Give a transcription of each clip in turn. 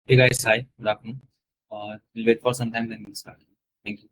Hey guys, hi, good afternoon. We'll wait for some time, then we'll start. Thank you.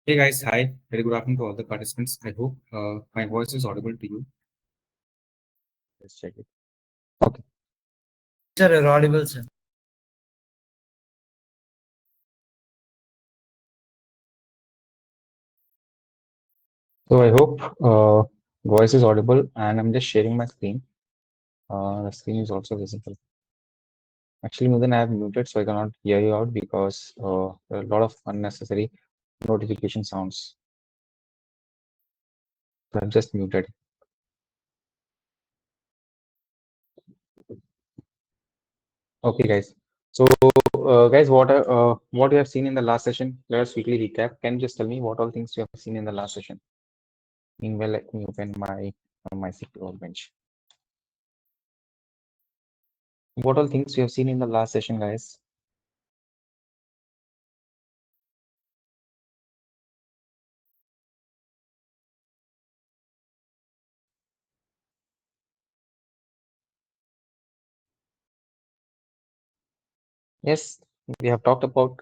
Hey guys, hi. Very good afternoon to all the participants. I hope my voice is audible to you. Let's check it. Okay. Sir, you're audible, sir. So I hope voice is audible and I'm just sharing my screen. The screen is also visible. Actually, Mudin, I have muted so I cannot hear you out because there are a lot of unnecessary notification sounds. So I've just muted. Okay, guys. So, guys, what you have seen in the last session? Let us quickly recap. Can you just tell me what all things you have seen in the last session? Meanwhile, let me open my SQL bench. What all things you have seen in the last session, guys? Yes, we have talked about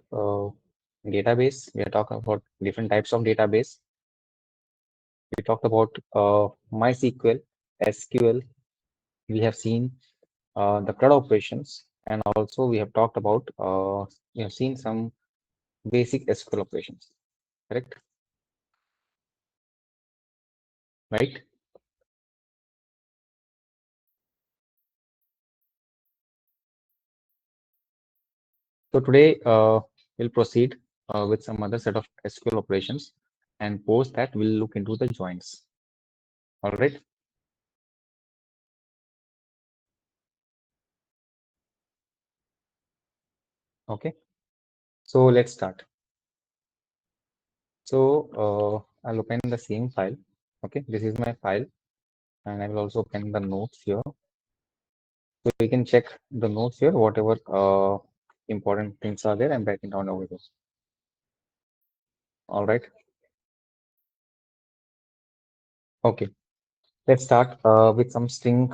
database. We are talking about different types of database. We talked about MySQL, SQL. We have seen the CRUD operations, and also we have talked about we have seen some basic SQL operations. Correct? Right? So today we'll proceed with some other set of SQL operations, and post that we'll look into the joins. All right. Okay. So let's start. So I'll open the same file. Okay, this is my file, and I will also open the notes here. So you can check the notes here, whatever important things are there, I'm writing down over here. All right. Okay, let's start with some string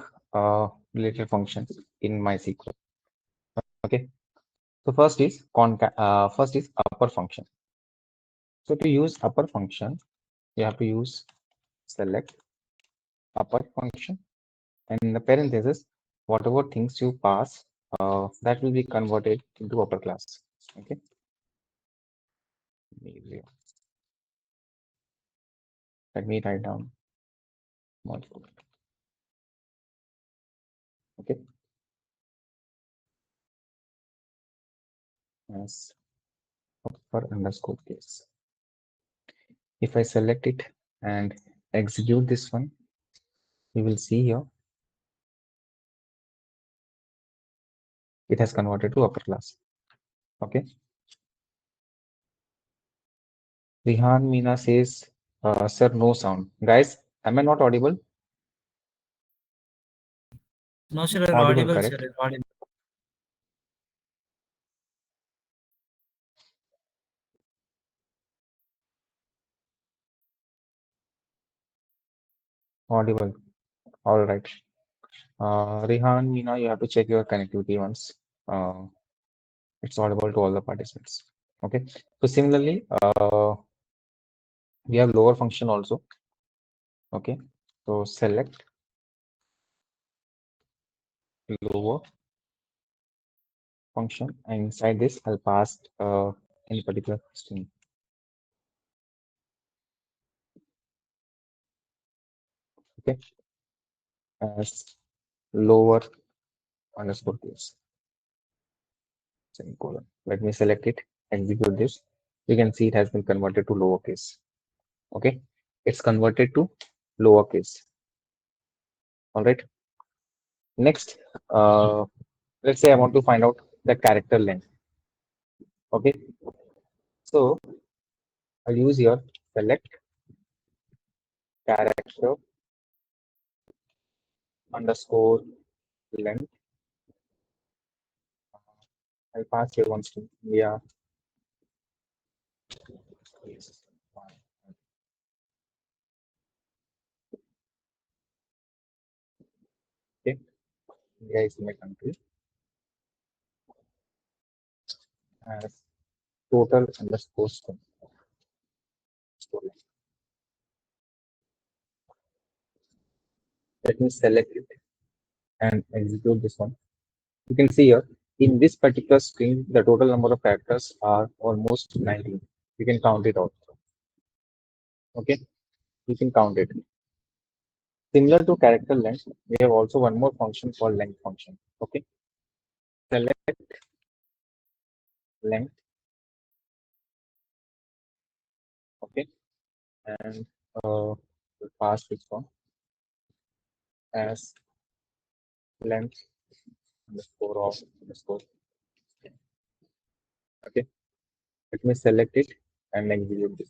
related functions in MySQL. Okay, so first is upper function. So to use upper function, you have to use select upper function, and in the parentheses, whatever things you pass, that will be converted into upper class. Okay. Let me write down multiple. Okay. As upper underscore case. If I select it and execute this one, you will see here it has converted to upper class. Okay. Rihan Meena says, sir, no sound. Guys, am I not audible? No, sir, you're Audible, audible, sir. correct? You're audible. Audible. All right. Rihan Meena, you have to check your connectivity once. It's audible to all the participants. Okay. So similarly, we have lower function also. Okay. So select lower function, and inside this I'll pass any particular string. Okay, as lower underscore case semicolon. Let me select it, execute this. You can see it has been converted to lowercase. Okay, it's converted to lowercase. All right. Next, let's say I want to find out the character length. Okay, so I'll use here select character underscore length. I'll pass here one string. Yeah. Okay, India is my country. As total underscore string. underscore length. Let me select it and execute this one. You can see here in this particular string, the total number of characters are almost 19. You can count it out. Okay, you can count it. Similar to character length, we have also one more function called length function. Okay, select length. Okay, and we'll pass this one as length underscore of underscore. Okay, let me select it and execute this.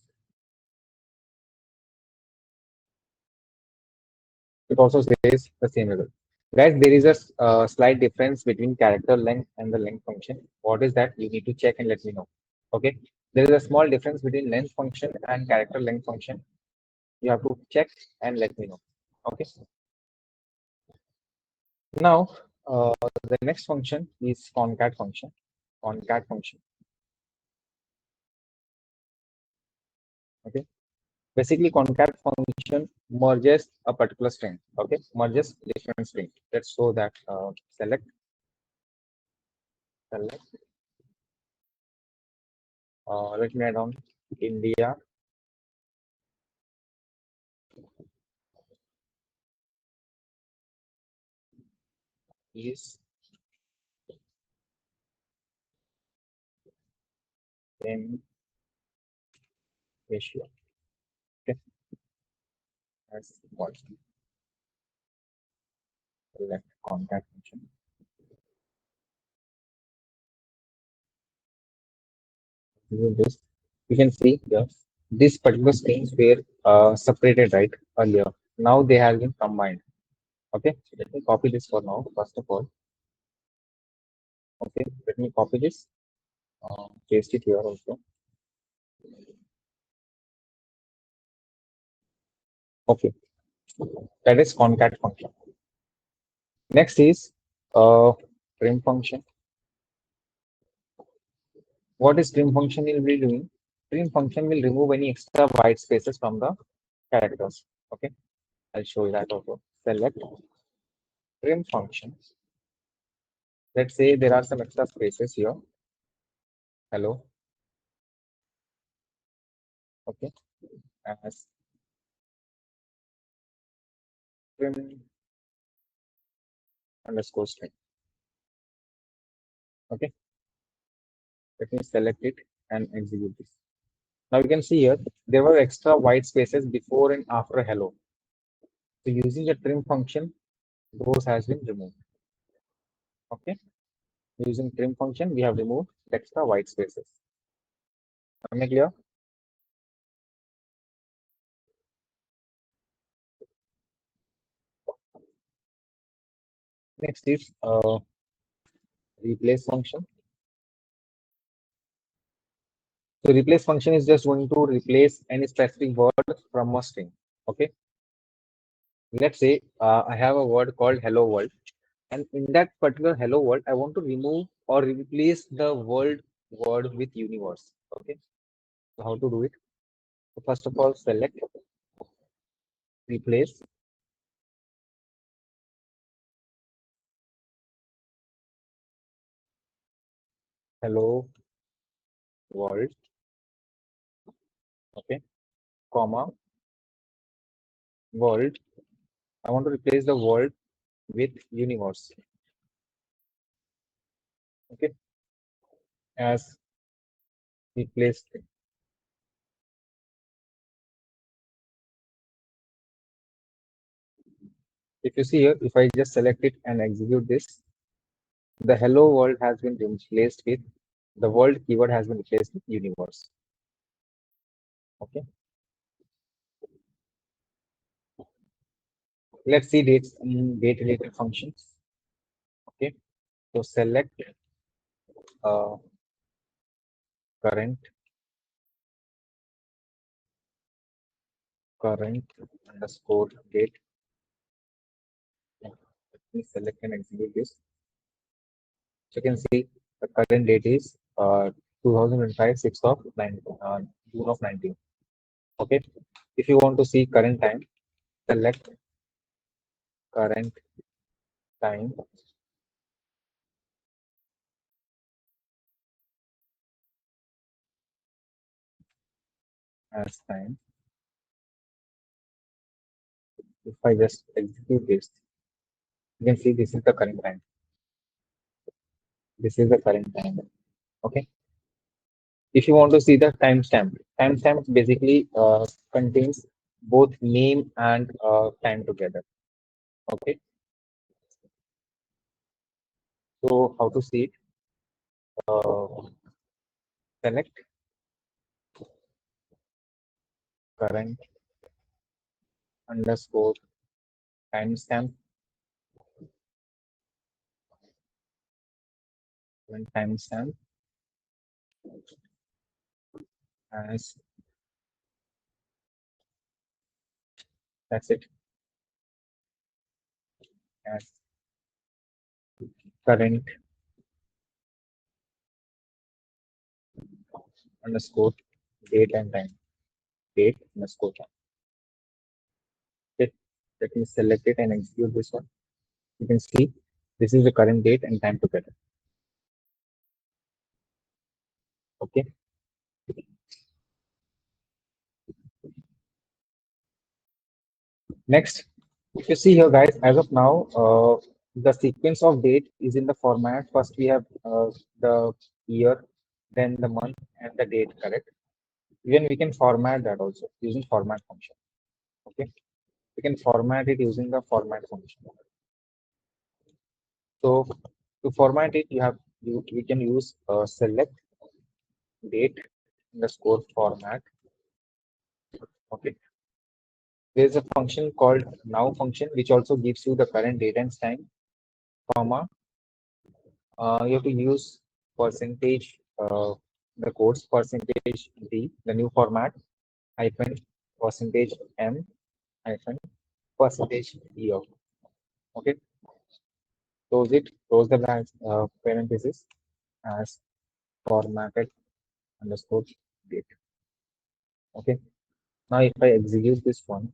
It also says the same result. Guys, there is a slight difference between character length and the length function. What is that? You need to check and let me know. Okay, there is a small difference between length function and character length function. You have to check and let me know. Okay. Now, the next function is concat function. Concat function. Okay. Basically, concat function merges a particular string. Okay, merges different string. Let's show that. Select. Let me add on India. Is in Asia. Okay, that's what select contact function. This you can see here. These particular strings were separated right earlier. Now they have been combined. Okay, so let me copy this for now. First of all, okay, let me copy this. Paste it here also. Okay, that is concat function. Next is trim function. What is trim function will be doing? Trim function will remove any extra white spaces from the characters. Okay, I'll show you that also. Select trim function. Let's say there are some extra spaces here. Hello. Okay, as trim underscore string. Okay, let me select it and execute this. Now you can see here there were extra white spaces before and after hello. So using the trim function, those has been removed. Okay, using trim function, we have removed extra white spaces. Am I clear? Next is replace function. So replace function is just going to replace any specific word from a string. Okay. Let's say I have a word called hello world, and in that particular hello world, I want to remove or replace the world word with universe. Okay. So how to do it? So first of all, select replace. Hello world. Okay. Comma world. I want to replace the world with universe. Okay. As replace string. If you see here, if I just select it and execute this, the hello world has been replaced with the world keyword has been replaced with universe. Okay. Let's see dates in date related functions. Okay. So select current underscore date. Let me select and execute this. So you can see the current date is 2005 6th of 19, June of 19. Okay. If you want to see current time, select current time as time. If I just execute this, you can see this is the current time. This is the current time. Okay. If you want to see the timestamp basically contains both name and time together. Okay. So how to see it? Select current underscore timestamp, current timestamp as, that's it, as current underscore date and time, date underscore time. Okay. Let me select it and execute this one. You can see this is the current date and time together. Okay. Next, if you see here, guys, as of now, the sequence of date is in the format. First, we have the year, then the month, and the date, correct? Even we can format that also using format function. Okay, we can format it using the format function. So to format it, we can use select date underscore format. Okay, there is a function called now function which also gives you the current date and time, comma. You have to use percentage, the quotes percentage D, the new format, hyphen percentage M, hyphen percentage year. Okay, close the parenthesis as formatted underscore date. Okay, now if I execute this one,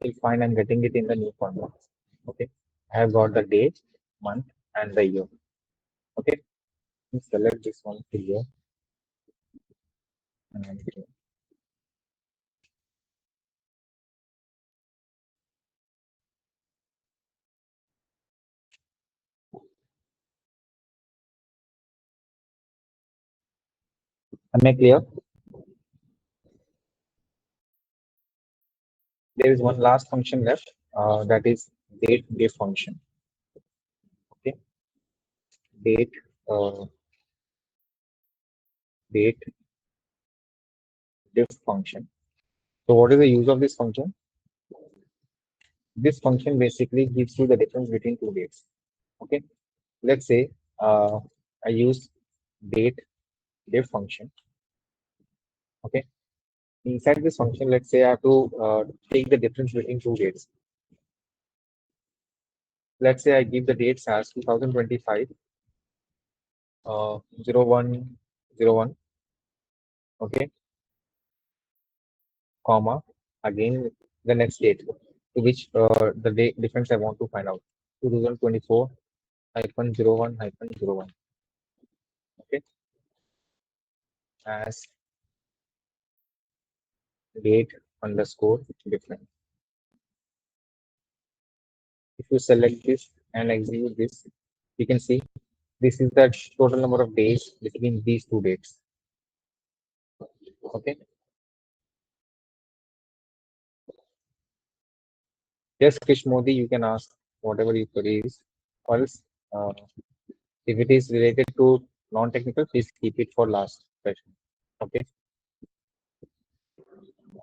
you'll find I'm getting it in the new format. Okay, I have got the date, month, and the year. Okay, select this one here and am I clear? There is one last function left, that is date function. Okay, date uh, date diff function. So what is the use of this function? This function basically gives you the difference between two dates. Okay, let's say I use date diff function. Okay, inside this function, let's say I have to take the difference between two dates. Let's say I give the dates as 2025 0101. Okay, comma, again the next date to which the date difference I want to find out, 2024 hyphen 01 hyphen 01. Okay, as date underscore difference. If you select this and execute this, you can see this is the total number of days between these two dates. Okay, yes, Kishmodi, you can ask whatever you queries. Or else, if it is related to non-technical, please keep it for last session. Okay,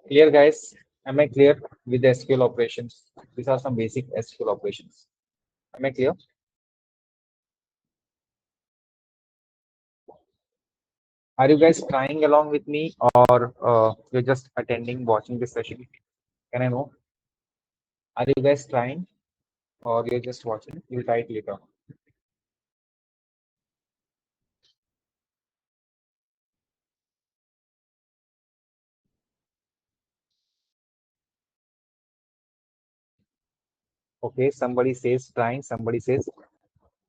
clear, guys? Am I clear with the SQL operations? These are some basic SQL operations. Am I clear? Are you guys trying along with me, or you're just attending, watching this session? Can I know? Are you guys trying, or you're just watching? You'll try it later. Okay, somebody says trying, somebody says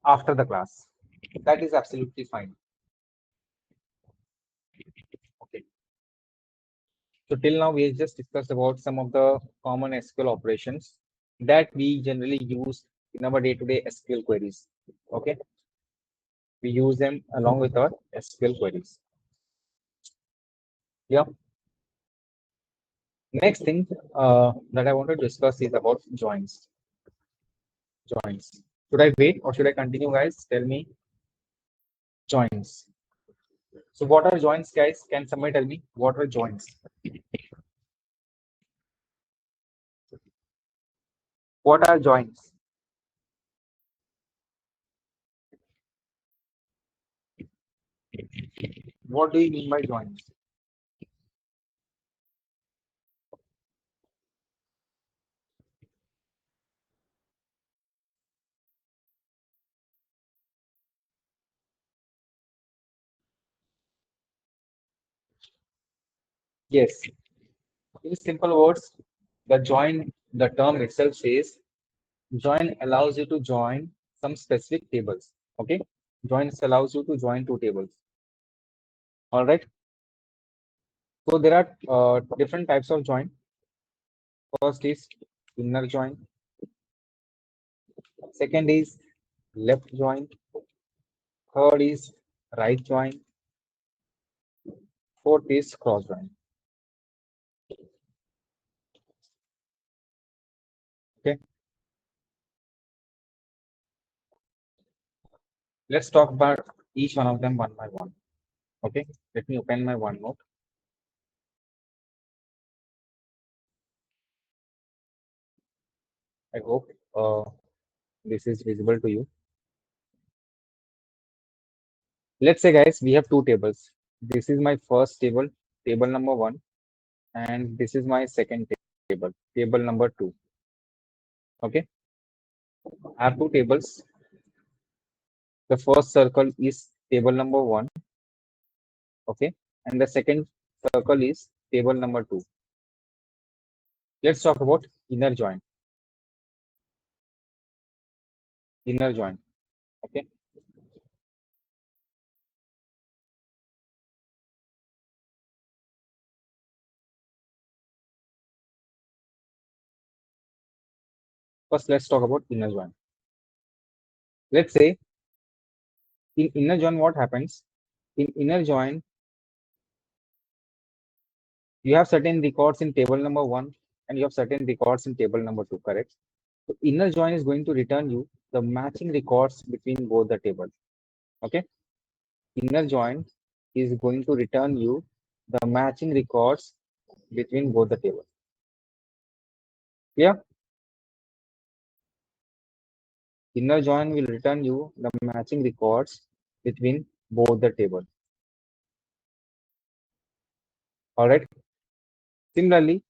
after the class. That is absolutely fine. Okay. So till now we have just discussed about some of the common SQL operations that we generally use in our day-to-day SQL queries. Okay. We use them along with our SQL queries. Yeah. Next thing that I want to discuss is about joins. Joins. Should I wait or should I continue, guys? Tell me. Joins. So what are joins, guys? Can somebody tell me what are joins? What are joins? What do you mean by joins? Yes. In simple words, the term itself says join allows you to join some specific tables. Okay. Joins allows you to join two tables. All right. So there are different types of join. First is inner join. Second is left join. Third is right join. Fourth is cross join. Okay. Let's talk about each one of them one by one. Okay. Let me open my OneNote. I hope this is visible to you. Let's say, guys, we have two tables. This is my first table, table number 1, and this is my second table, table number 2. Okay. I have two tables. The first circle is table number 1. Okay. And the second circle is table number 2. Let's talk about inner join. Inner join. Okay. First, let's talk about inner join. Let's say in inner join, what happens? In inner join, you have certain records in table number 1 and you have certain records in table number 2, correct? So inner join is going to return you the matching records between both the tables. Okay. Inner join is going to return you the matching records between both the tables. Yeah. Inner join will return you the matching records between both the tables. All right. Similarly,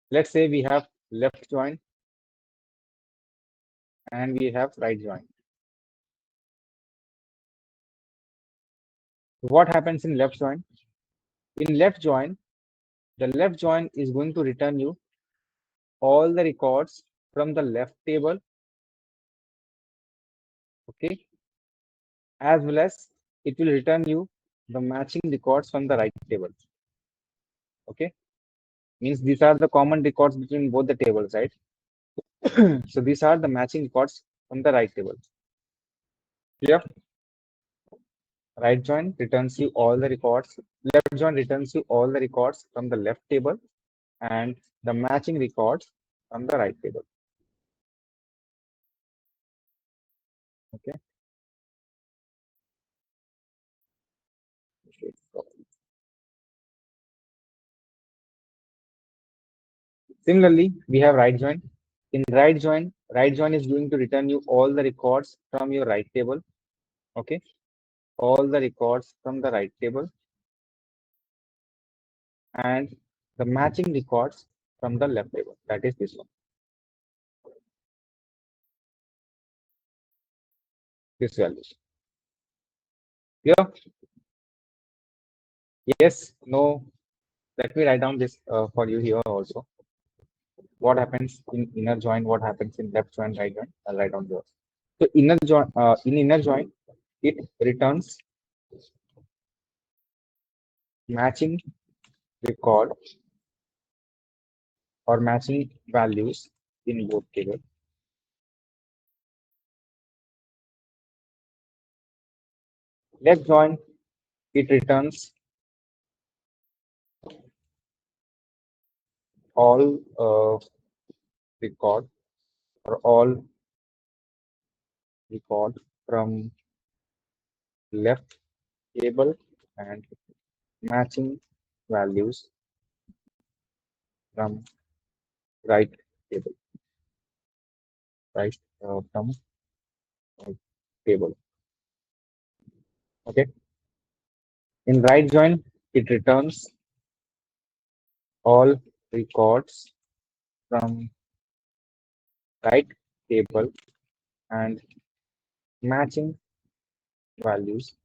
let's say we have left join and we have right join. What happens in left join? In left join, the left join is going to return you all the records from the left table, okay, as well as it will return you the matching records from the right table. Okay, means these are the common records between both the tables, right? So these are the matching records from the right table. Clear? Right join returns you all the records. Left join returns you all the records from the left table and the matching records from the right table. Okay. Similarly, we have right join. In right join is going to return you all the records from your right table. Okay. All the records from the right table and the matching records from the left table. That is this one. This value. Yeah. Yes. No. Let me write down this for you here also. what happens in inner join, what happens in left join, right join. I'll write down yours. So in inner join, it returns matching record or matching values in both tables. Left join, it returns all record or all record from left table and matching values from right table, right from right table. Okay. In right join, it returns all records from right table and matching values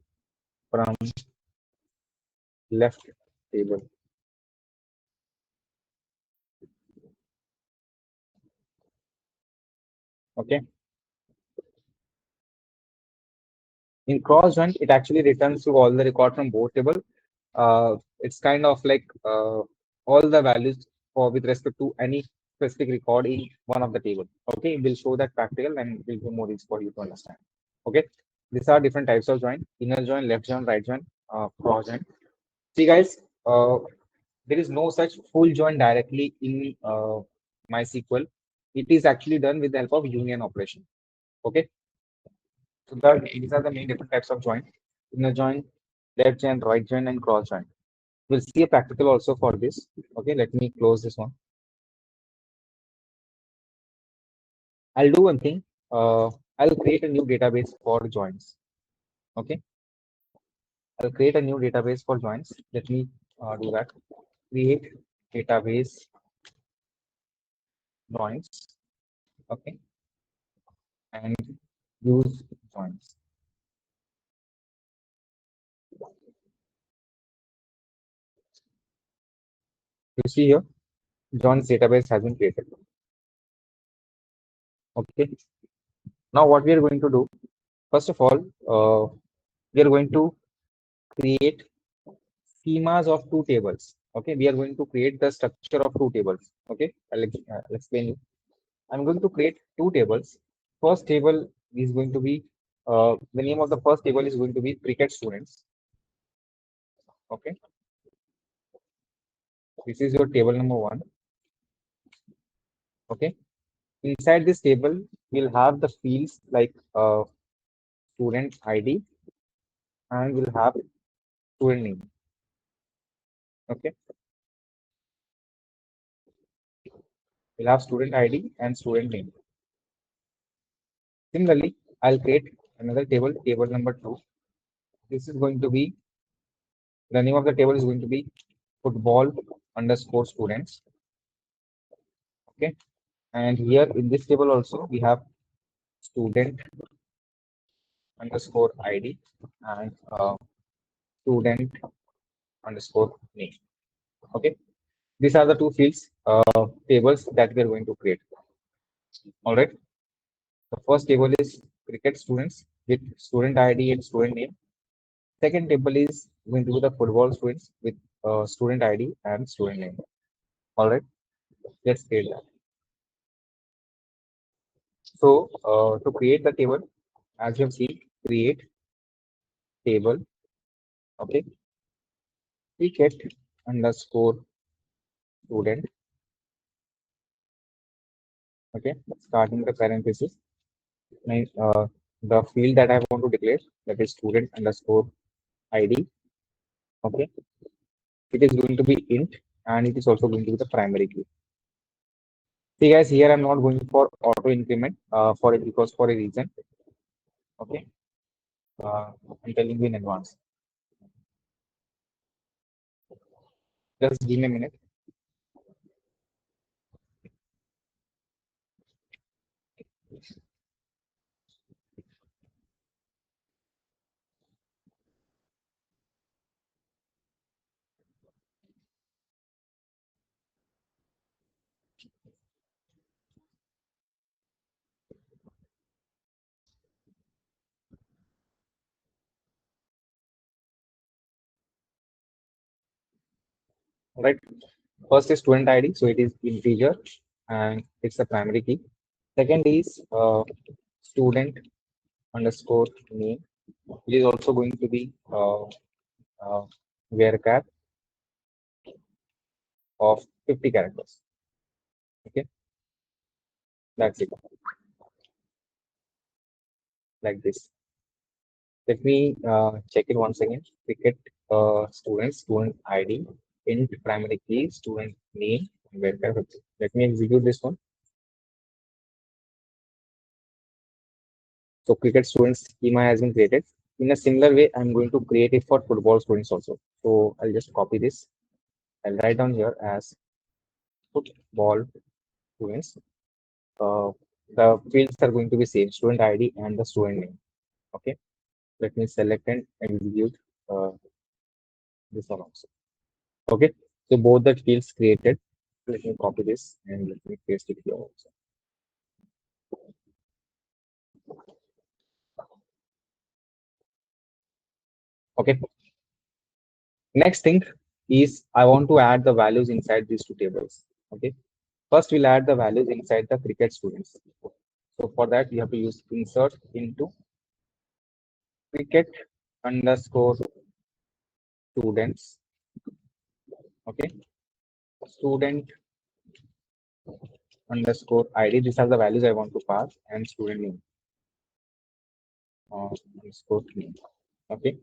from left table. Okay. In cross join, it actually returns to all the record from both table. It's kind of like all the values for with respect to any specific record in one of the table. Okay, we'll show that practical and we'll do more easy for you to understand. Okay, these are different types of join: inner join, left join, right join, cross join. See guys, there is no such full join directly in MySQL. It is actually done with the help of union operation. Okay, so these are the main different types of join: inner join, left join, right join, and cross join. We'll see a practical also for this. Okay, let me close this one. I'll do one thing. I'll create a new database for joins. Okay, I'll create a new database for joins. Let me do that. Create database joins. Okay, and use joins. You see here, joins database has been created. Okay. Now what we are going to do, first of all, we are going to create schemas of two tables. Okay, we are going to create the structure of two tables. Okay, I'll explain you. I'm going to create two tables. First table is going to be the name of the first table is going to be cricket students. Okay, this is your table number one. Okay, inside this table we'll have the fields like student ID and we'll have student name. Okay, we'll have student ID and student name. Similarly, I'll create another table, table number two. This is going to be, the name of the table is going to be football underscore students. Okay, and here in this table also we have student underscore ID and student underscore name. Okay, these are the two fields tables that we are going to create. All right, the first table is cricket students with student ID and student name. Second table is going to be the football students with student ID and student name. All right, let's create that. So to create the table, as you have seen, create table. Okay, cricket underscore student. Okay, starting the parenthesis. The field that I want to declare, that is student underscore ID. Okay, it is going to be int and it is also going to be the primary key. See guys, here I'm not going for auto increment for it because for a reason. Okay, I'm telling you in advance. Just give me a minute. right? First is student ID, so it is integer and it's the primary key. Second is student underscore name. It is also going to be varchar of 50 characters. Okay, that's it, like this. Let me check it once again. Cricket student ID, int primary key, student name, varchar 50. Let me execute this one. So cricket students schema has been created. In a similar way, I'm going to create it for football students also. So I'll just copy this. I'll write down here as football students. Uh, the fields are going to be same, student ID and the student name. Okay. Let me select and execute uh, this one also. Okay. So both the fields created. Let me copy this and let me paste it here also. Okay. Next thing is I want to add the values inside these two tables. Okay. First, we'll add the values inside the cricket students. So for that, you have to use insert into cricket underscore students. Okay. Student underscore ID. These are the values I want to pass and student name. Underscore name. Okay.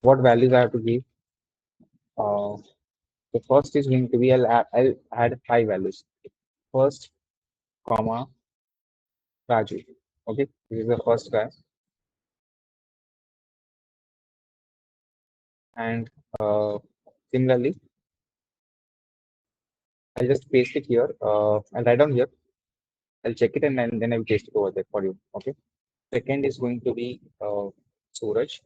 What values I have to give? The first is going to be I'll add 5 values. First, comma, Raju. Okay. This is the first guy. And similarly, I'll just paste it here. I'll write down here. I'll check it and then I'll paste it over there for you. Okay. Second is going to be Suraj.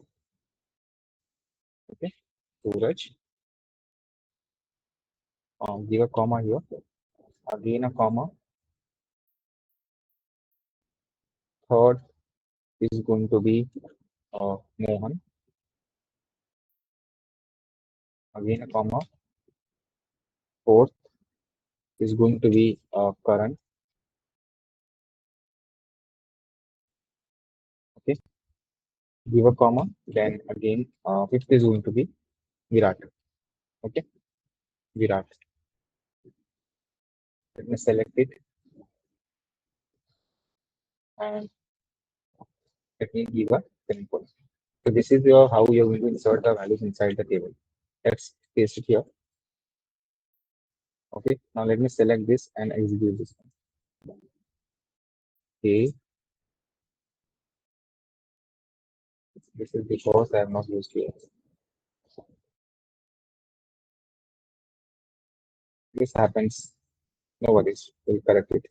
Okay. Suraj. Give a comma here. Again a comma. Third is going to be Mohan. Again a comma. Fourth is going to be Karan. Okay. Give a comma. Then again, fifth is going to be Virat. Okay. Virat. Let me select it and let me give a semicolon. So this is your how you're going to insert the values inside the table. Let's paste it here. Okay. Now let me select this and execute this one. Okay. This is because I have not used here. This happens. No worries. We'll correct it.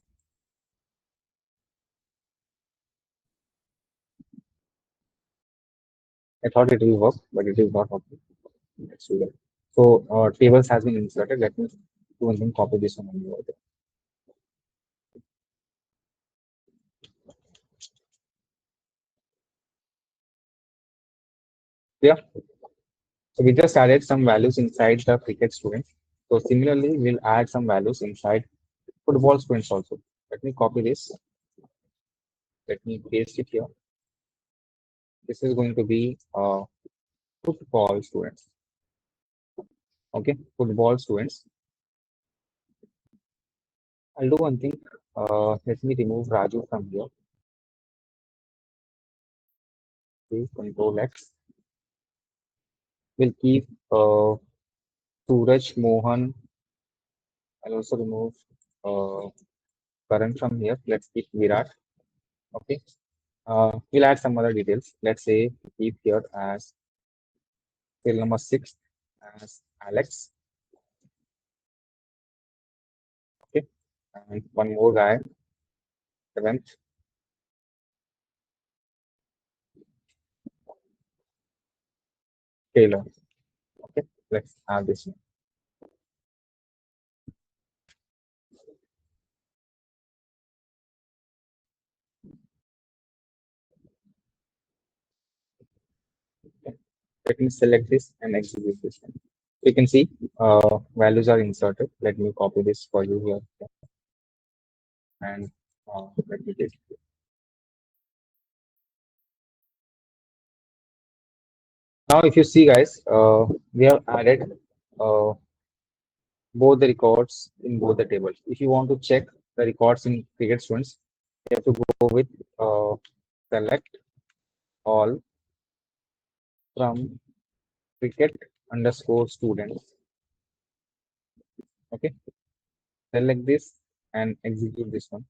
I thought it will work, but it is not working. Let's do that. So tables has been inserted. Let me do one thing, copy this one over there. Yeah. So we just added some values inside the cricket student. So similarly, we'll add some values inside football students also. Let me copy this. Let me paste it here. This is going to be football students. Okay, football students. I'll do one thing. Let me remove Raju from here. Okay, Control X. We'll keep Suraj, Mohan. I'll also remove Karan from here. Let's keep Virat. Okay. We'll add some other details. Let's say keep here as field number 6 as Alex. Okay. And one more guy, 7th. Taylor. Okay. Let's add this one. Okay. Let me select this and execute this one. You can see values are inserted. Let me copy this for you here and let me take. Now, if you see, guys, we have added uh, both the records in both the tables. If you want to check the records in cricket students, you have to go with select all from cricket underscore students. Okay, select this and execute this one.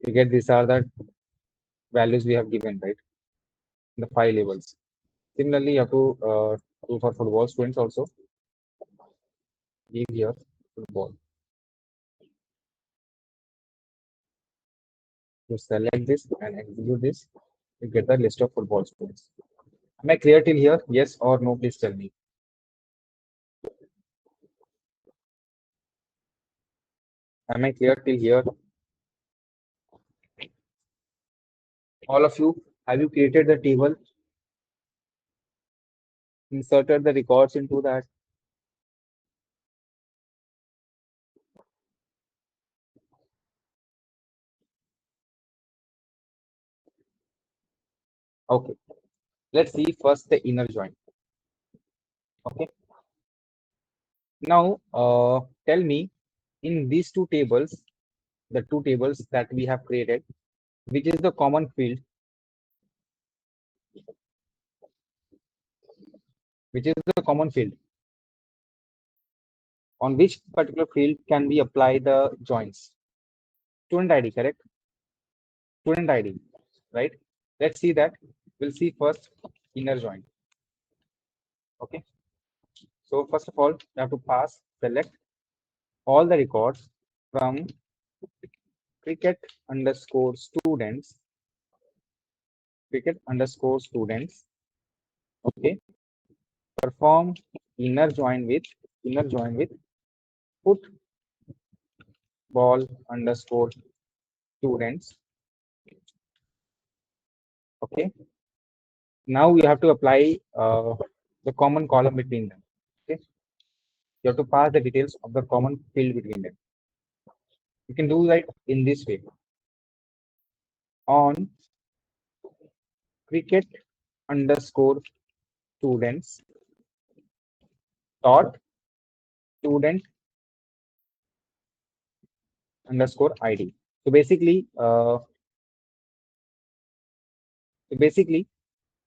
You get these are the values we have given, right? The five labels. Similarly, you have to do for football students also. Give here football. You select this and execute this. You get the list of football students. Am I clear till here? Yes or no? Please tell me. Am I clear till here? All of you, have you created the table? Inserted the records into that? Okay. Let's see first the inner join. Okay. Now, tell me in these two tables, the two tables that we have created, which is the common field, which is the common field, on which particular field can we apply the joins? Student ID, correct? Student ID, right? Let's see that. We'll see first inner join. Okay. So first of all, you have to pass, select all the records from cricket underscore students, cricket underscore students. Okay. Perform inner join with football underscore students. Okay. Now you have to apply the common column between them. Okay. You have to pass the details of the common field between them. You can do that in this way. On cricket underscore students dot student underscore ID. So basically,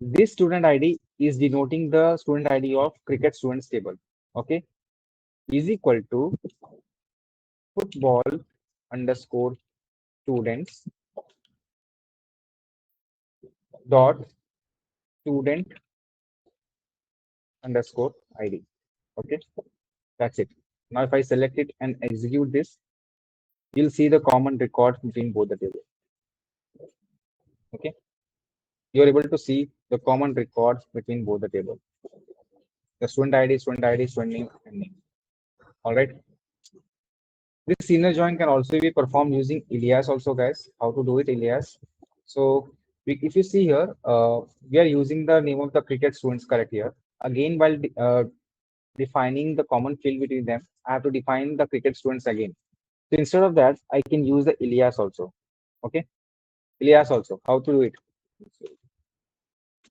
this student ID is denoting the student ID of cricket students table. Okay, is equal to football underscore students dot student underscore ID. Okay, that's it. Now, if I select it and execute this, you'll see the common record between both the tables. Okay, you're able to see the common records between both the tables. The student ID, student name, and name. All right. This inner join can also be performed using alias also, guys. How to do it, alias? So if you see here, we are using the name of the cricket students correct here. Again, while defining the common field between them, I have to define the cricket students again. So instead of that, I can use the alias also. Okay, alias also. How to do it?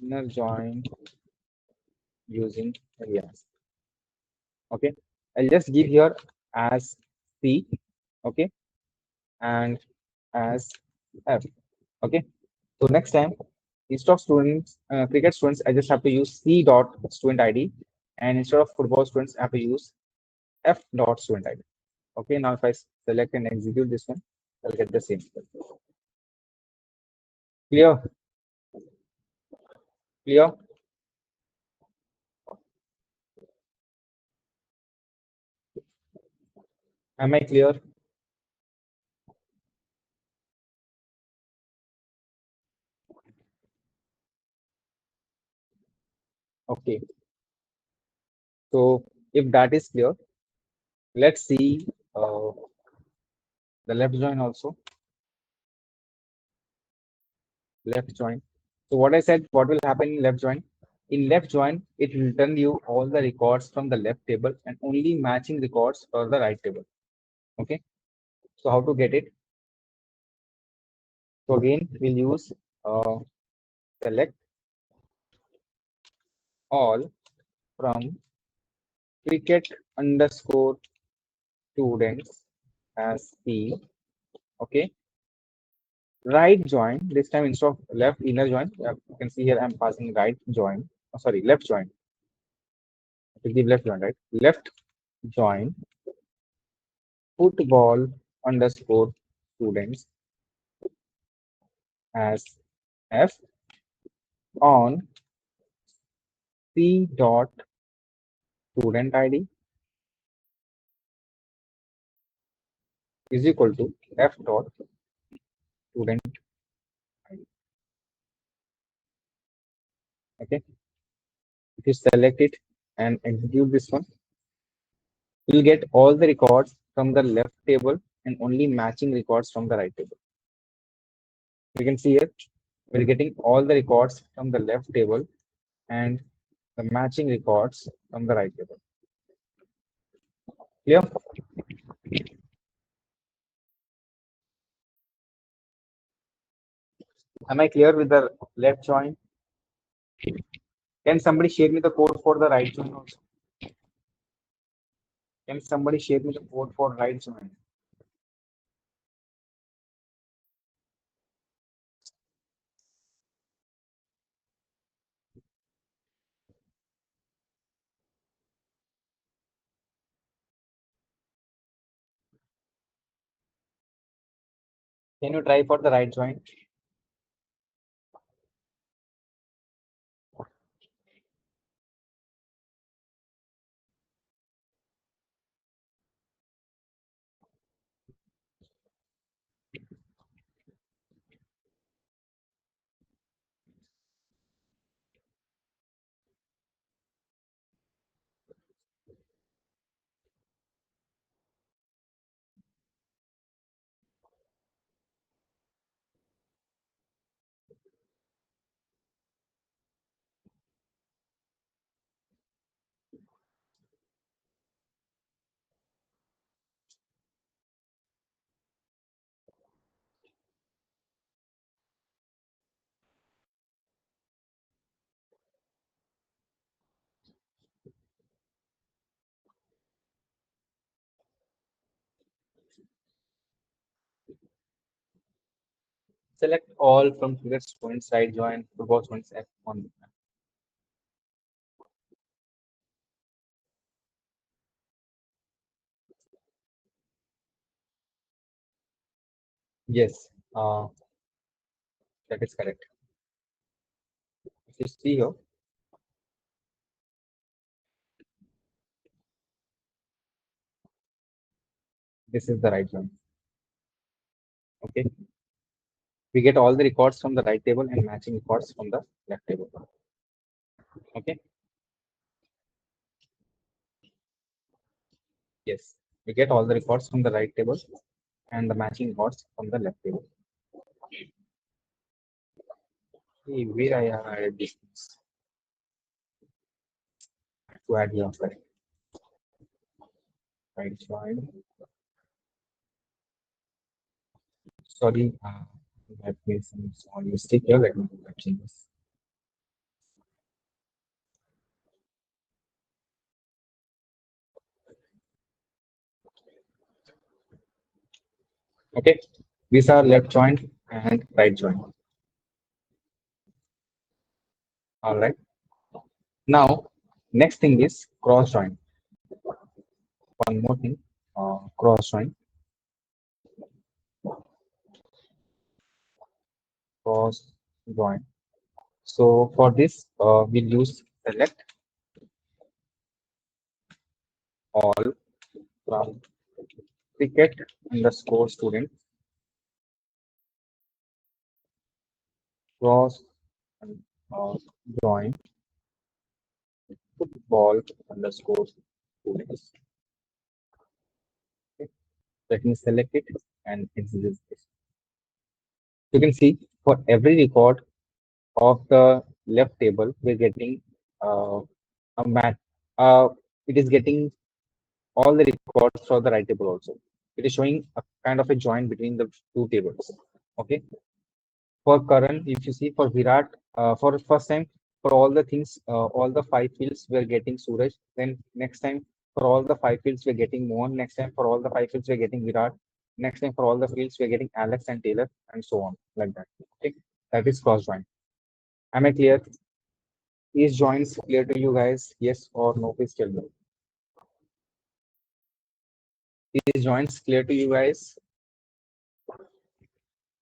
Inner join using alias. Okay, I'll just give here as C. Okay, and as F. Okay, so next time instead of students, cricket students, I just have to use C dot student ID, and instead of football students, I have to use F dot student ID. Okay, now if I select and execute this one, I'll get the same. Clear? Clear? Am I clear? Okay. So if that is clear, let's see the left join also. Left join. So what I said, what will happen in left join? In left join, it will return you all the records from the left table and only matching records for the right table. Okay. So how to get it? So again, we'll use select all from cricket underscore students as P. Okay. Right join. This time instead of left inner join, you can see here I'm passing right join. Oh, sorry, left join. To give left join, right? Left join football underscore students as F on C dot student ID is equal to F dot student ID. Okay. If you select it and execute this one, you'll get all the records from the left table and only matching records from the right table. You can see here, we're getting all the records from the left table and the matching records from the right table. Clear? Am I clear with the left join? Can somebody share me the code for the right join also? Can somebody share me the code for right join? Can you try for the right join? Select all from cricket students, right join, football students, F on. Yes, that is correct. If you see here, this is the right join. Okay. We get all the records from the right table and matching records from the left table. Okay. Yes, we get all the records from the right table and the matching records from the left table. Hey, where I added this to add here, correct. Right join. Sorry, I made some small mistake here. Let me do that changes. Okay, these are left joint and right joint. All right. Now, next thing is cross join. One more thing, cross join. Cross join. So for this, we'll use select all from cricket underscore student cross and join football underscore students. Okay. Let me select it and execute this. You can see for every record of the left table, we're getting a mat. It is getting all the records for the right table also. It is showing a kind of a join between the two tables. Okay. For Karan, if you see for Virat, for first time, for all the things, all the five fields we're getting Suraj. Then next time, for all the five fields we're getting Mohan. Next time, for all the five fields we're getting Virat. Next time, for all the fields we're getting Alex and Taylor, and so on, like that. Okay, that is cross join. Am I clear? Is joins clear to you guys? Yes or no? Please tell me. Is joins clear to you guys?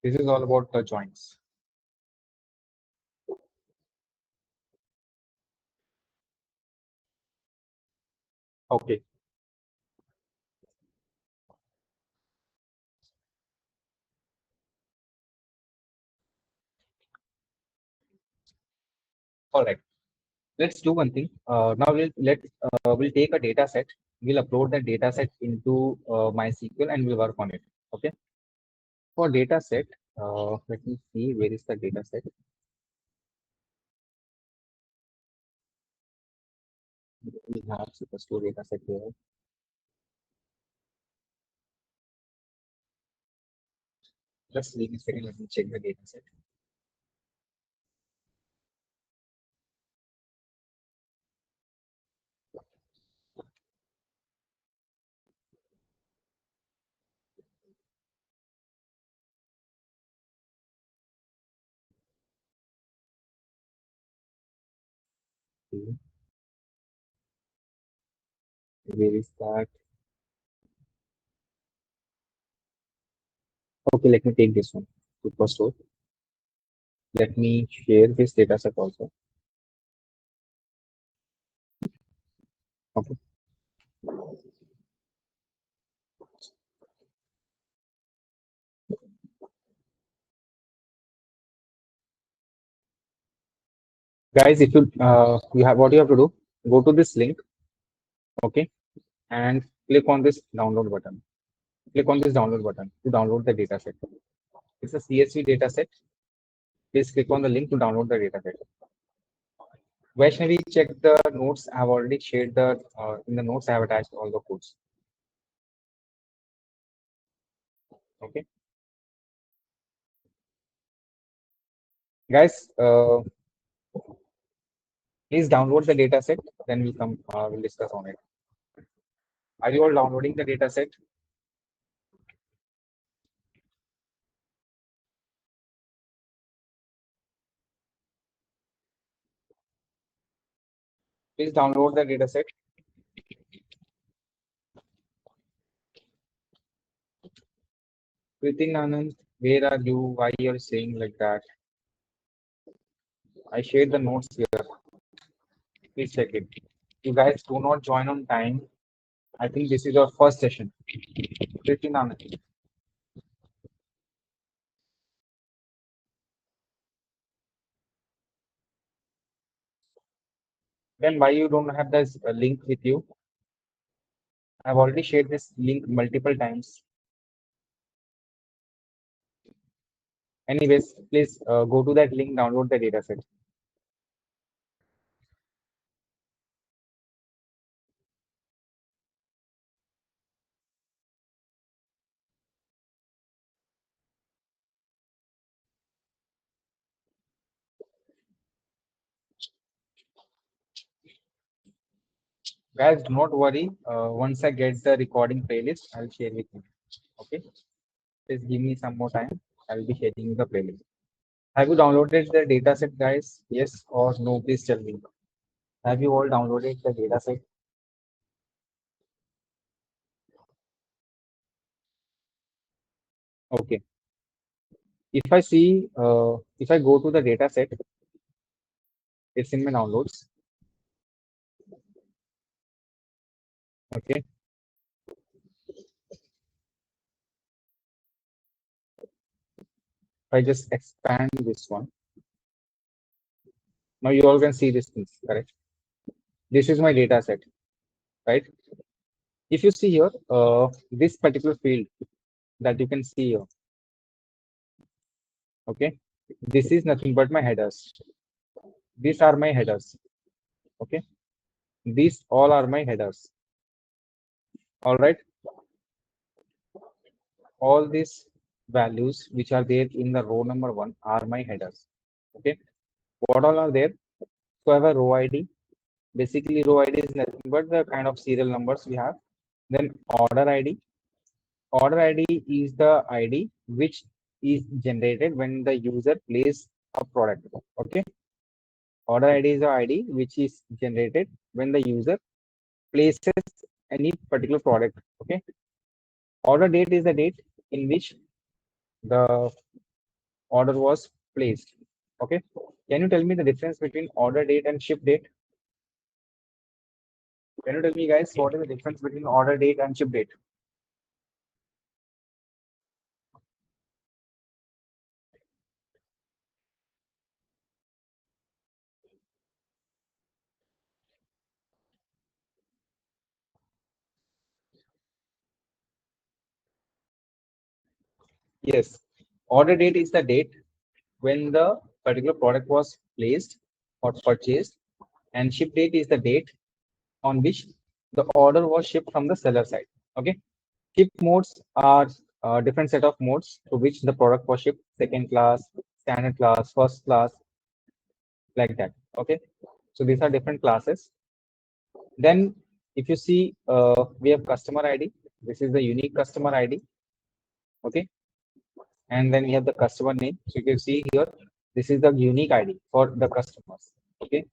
This is all about the joins. Okay. All right. Let's do one thing. Now we'll take a data set. We'll upload that data set into MySQL and we'll work on it. Okay. For data set, let me see where is the data set. We have superstore data set here. Just leave me a second. Let me check the data set. Okay. Where is that? Okay, let me take this one. Superstore. Let me share this data set also. Okay. Guys, if you have what you have to do, go to this link, okay, and click on this download button. Click on this download button to download the data set. It's a CSV data set. Please click on the link to download the data set. Vaishnavi, check the notes. I have already shared the in the notes. I have attached all the codes. Okay, guys, please download the data set. Then we'll come. We'll discuss on it. Are you all downloading the data set? Please download the data set. Within Anand, where are you? Why you're saying like that? I shared the notes here. Please check it. You guys do not join on time. I think this is your first session. Within Anand. Then why you don't have this link with you? I've already shared this link multiple times. Anyways, please go to that link, download the dataset. Guys, do not worry. Once I get the recording playlist, I'll share with you. Okay. Please give me some more time. I'll be sharing the playlist. Have you downloaded the dataset, guys? Yes or no? Please tell me. Have you all downloaded the dataset? Okay. If I see, if I go to the dataset, it's in my downloads. Okay. If I just expand this one. Now you all can see this thing, correct? This is my data set, right? If you see here, this particular field that you can see here, okay, this is nothing but my headers. These are my headers. Okay, these all are my headers. All right, all these values which are there in the row number 1 are my headers. Okay, what all are there? So I have a row ID. Basically, row ID is nothing but the kind of serial numbers we have. Then order ID. Order ID is the ID which is generated when the user places a product. Okay, order ID is the ID which is generated when the user places any particular product. Okay, order date is the date in which the order was placed. Okay, can you tell me the difference between order date and ship date? Can you tell me, guys, what is the difference between order date and ship date? Yes, order date is the date when the particular product was placed or purchased, and ship date is the date on which the order was shipped from the seller side. Okay, ship modes are different set of modes to which the product was shipped: second class, standard class, first class, like that. Okay, so these are different classes. Then if you see, we have customer ID. This is the unique customer ID. Okay, and then we have the customer name. So you can see here, this is the unique ID for the customers. Okay,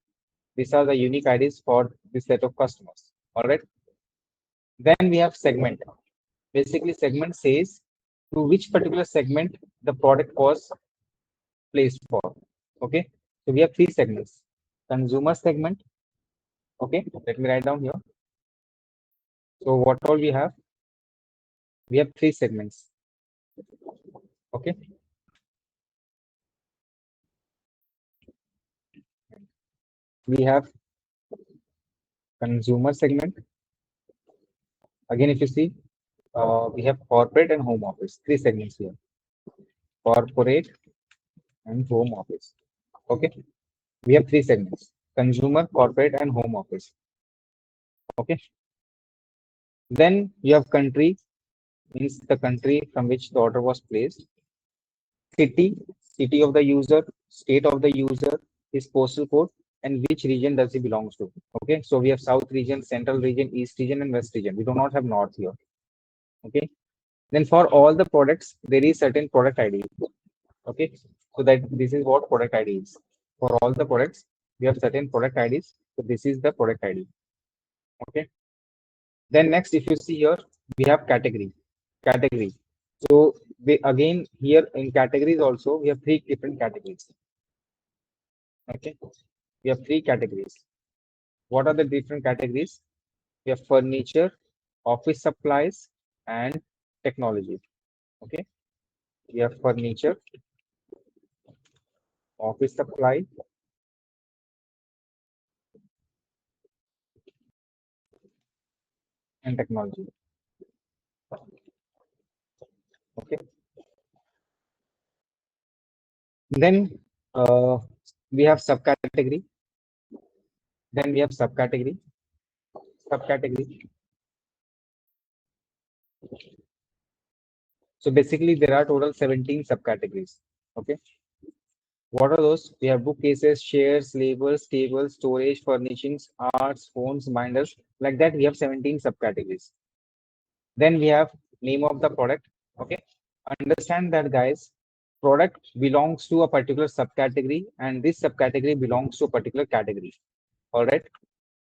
these are the unique IDs for this set of customers. All right. Then we have segment. Basically, segment says to which particular segment the product was placed for. Okay, so we have three segments: consumer segment. Okay, let me write down here. So what all we have? We have three segments. Okay, we have consumer segment. Again, if you see, we have corporate and home office. Three segments here: corporate and home office. Okay, we have three segments: consumer, corporate, and home office. Okay, then you have country, means the country from which the order was placed; city, city of the user; state of the user; his postal code; and which region does he belongs to. Okay, so we have south region, central region, east region, and west region. We do not have north here. Okay, then for all the products there is certain product ID. Okay, so that this is what product ID is. For all the products we have certain product IDs, so this is the product ID. Okay, then next, if you see here, we have category. So we again here in categories also we have three different categories. Okay, we have three categories. What are the different categories? We have furniture, office supplies, and technology. Okay, we have furniture, office supply, and technology. Okay, then we have subcategory. Then we have subcategory. So basically there are total 17 subcategories. Okay, what are those? We have bookcases, chairs, labels, tables, storage, furnishings, arts, phones, binders. Like that, we have 17 subcategories. Then we have name of the product. Okay, understand that, guys. Product belongs to a particular subcategory, and this subcategory belongs to a particular category. All right,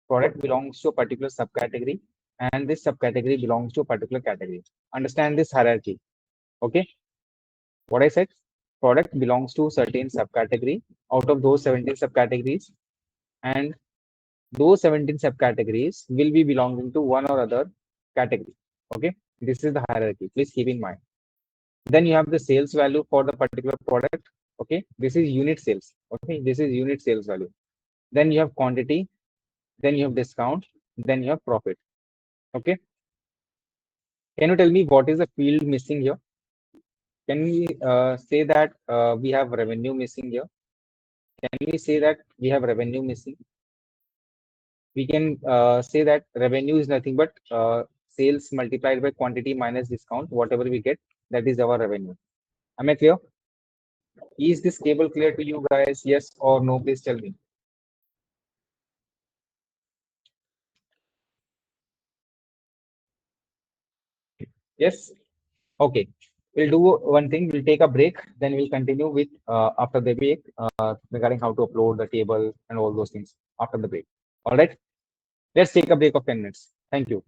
product belongs to a particular subcategory, and this subcategory belongs to a particular category. Understand this hierarchy. Okay, what I said? Product belongs to certain subcategory out of those 17 subcategories, and those 17 subcategories will be belonging to one or other category. Okay, this is the hierarchy. Please keep in mind. Then you have the sales value for the particular product. Okay, this is unit sales. Okay, this is unit sales value. Then you have quantity. Then you have discount. Then you have profit. Okay, can you tell me what is the field missing here? Can we say that we have revenue missing here? Can we say that we have revenue missing? we can say that revenue is nothing but sales multiplied by quantity minus discount. Whatever we get, that is our revenue. Am I clear? Is this table clear to you guys? Yes or no? Please tell me. Yes? Okay. We'll do one thing. We'll take a break. Then we'll continue with after the break regarding how to upload the table and all those things after the break. All right. Let's take a break of 10 minutes. Thank you.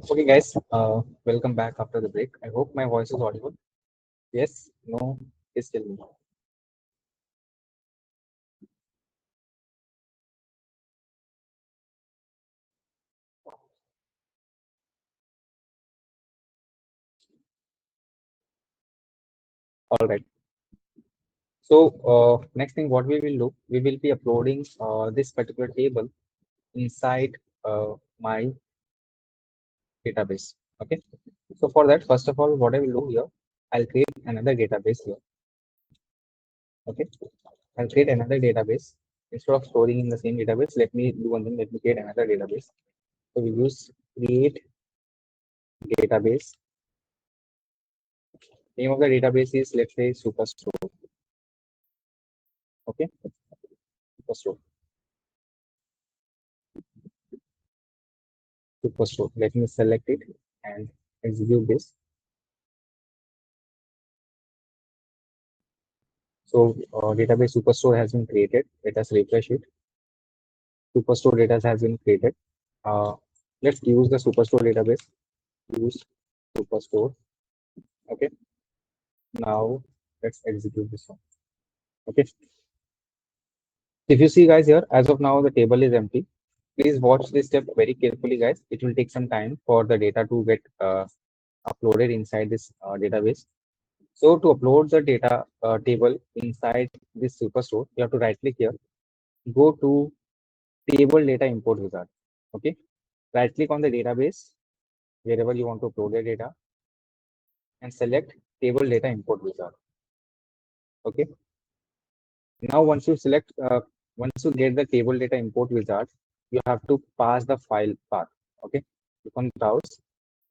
Okay, guys, welcome back after the break. I hope my voice is audible. Yes, no, please tell me. All right. So, next thing, what we will do, we will be uploading this particular table inside my database. Okay. So for that, first of all, what I will do here, I'll create another database here. Okay. I'll create another database. Instead of storing in the same database, let me do one thing. Let me create another database. So we use create database. Name of the database is, let's say, Superstore. Okay. Superstore. Superstore. Let me select it and execute this. So database Superstore has been created. Let us refresh it. Superstore data has been created. Let's use the Superstore database. Use Superstore. Okay. Now let's execute this one. Okay. If you see, guys, here, as of now, the table is empty. Please watch this step very carefully, guys. It will take some time for the data to get uploaded inside this database. So to upload the data table inside this Superstore, you have to right click here, go to table data import wizard. Okay. Right click on the database wherever you want to upload the data and select table data import wizard. Okay. Now, once you get the table data import wizard, you have to pass the file path. Okay. Click on browse.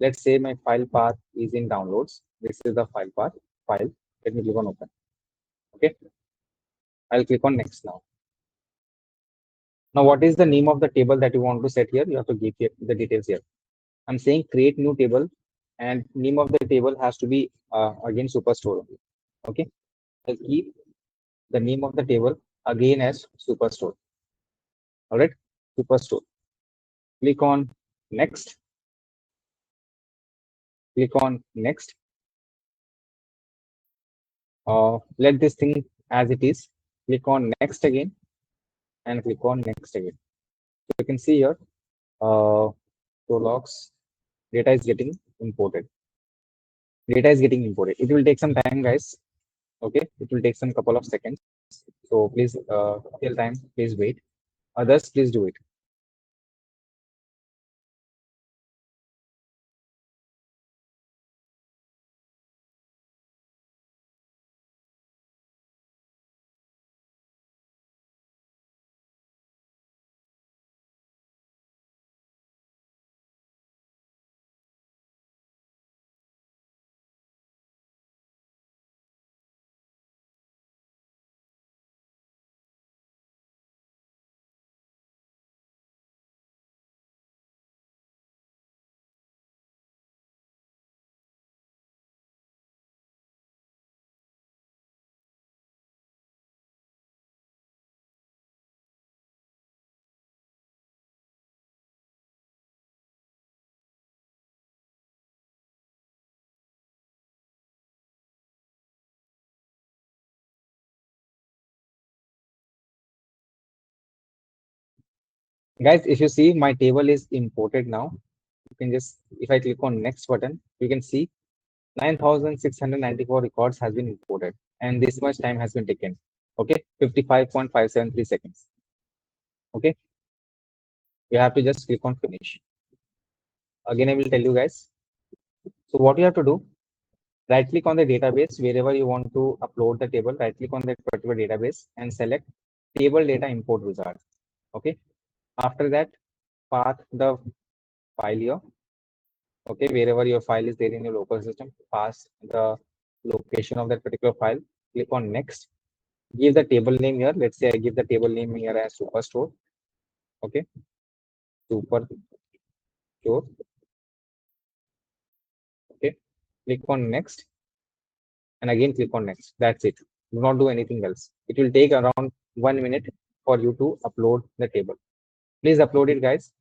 Let's say my file path is in downloads. This is the file path. File. Let me click on open. Okay. I'll click on next now. Now, what is the name of the table that you want to set here? You have to give the details here. I'm saying create new table, and name of the table has to be again Superstore. Okay. I'll keep the name of the table again as Superstore. All right. Superstore. Click on next. Click on next. Let this thing as it is. Click on next again and click on next again. So you can see here, logs data is getting imported. Data is getting imported. It will take some time, guys. Okay, it will take some couple of seconds. So please, till time, please wait. Others, please do it. Guys, if you see, my table is imported now. You can just, if I click on next button, you can see 9,694 records has been imported, and this much time has been taken. Okay, 55.573 seconds. Okay, you have to just click on finish. Again, I will tell you guys. So what you have to do, right click on the database wherever you want to upload the table, right click on that particular database and select table data import wizard. Okay, after that, path the file here. Okay, wherever your file is there in your local system, pass the location of that particular file, click on next, give the table name here. Let's say I give the table name here as Superstore. Okay, Superstore. Okay, click on next and again click on next. That's it. Do not do anything else. It will take around 1 minute for you to upload the table. Please upload it, guys.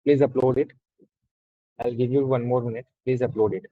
Please upload it. I'll give you 1 more minute. Please upload it.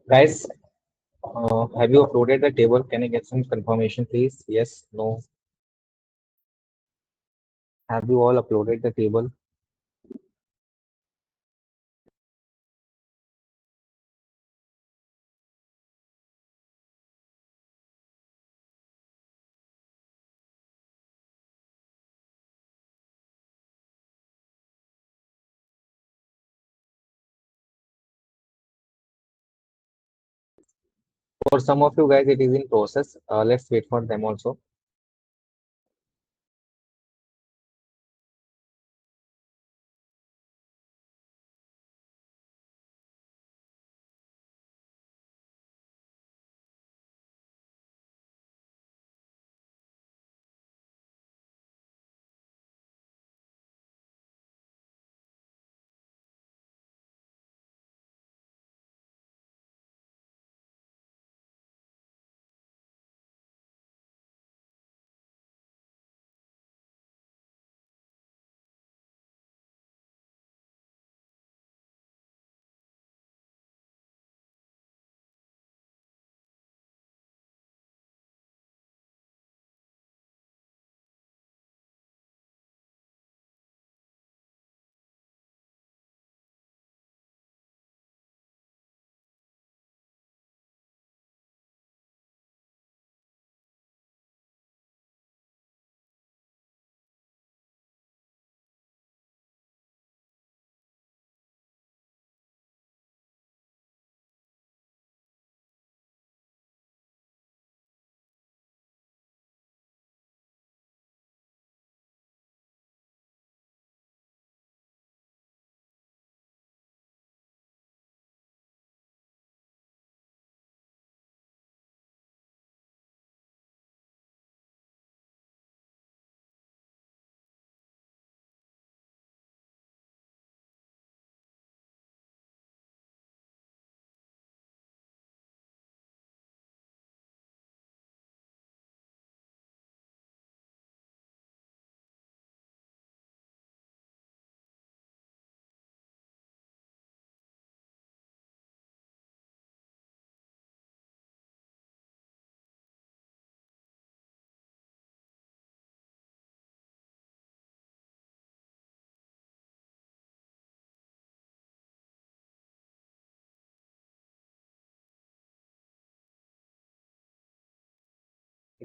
Guys, have you uploaded the table? Can I get some confirmation, please? Yes, no. Have you all uploaded the table? For some of you guys, it is in process. Let's wait for them also.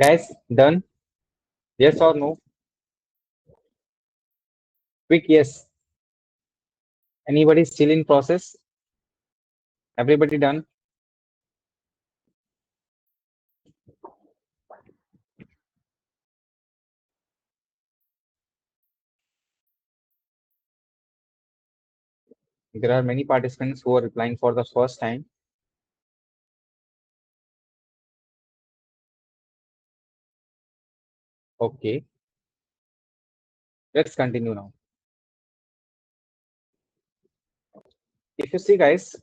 Guys, done? Yes or no? Quick yes. Anybody still in process? Everybody done? There are many participants who are replying for the first time. Okay, let's continue now. If you see, guys,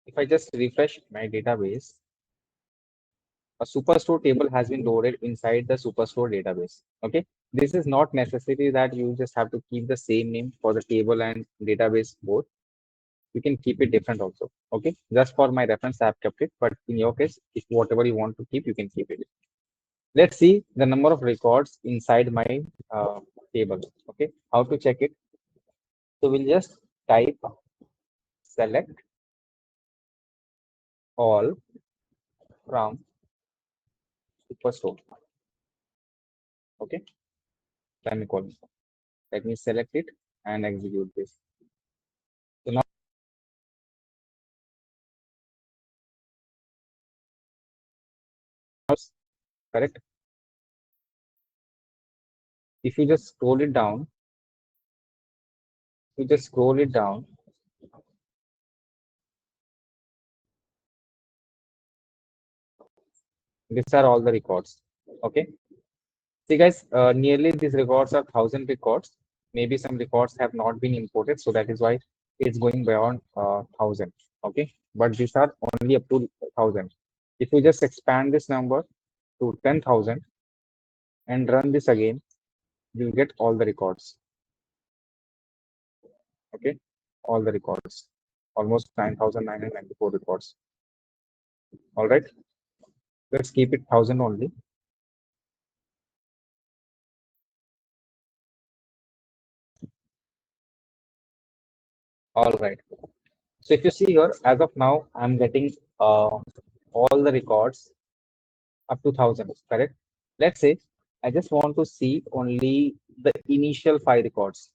if I just refresh my database, a superstore table has been loaded inside the superstore database. Okay, this is not necessary that you just have to keep the same name for the table and database both. You can keep it different also. Okay, just for my reference, I have kept it, but in your case, if whatever you want to keep, you can keep it. Let's see the number of records inside my table. Okay, how to check it? So we'll just type select all from superstore. Okay, semicolon. Let me select it and execute this. So now, correct. If you just scroll it down, you just scroll it down. These are all the records. Okay. See, guys, nearly these records are 1,000 records. Maybe some records have not been imported, so that is why it's going beyond 1,000. Okay, but these are only up to 1,000. If you just expand this number to 10,000 and run this again, you'll get all the records. Okay, all the records, almost 9,994 records. All right, let's keep it 1,000 only. All right. So if you see here, as of now, I'm getting all the records up to 1,000, correct? Let's say I just want to see only the initial 5 records.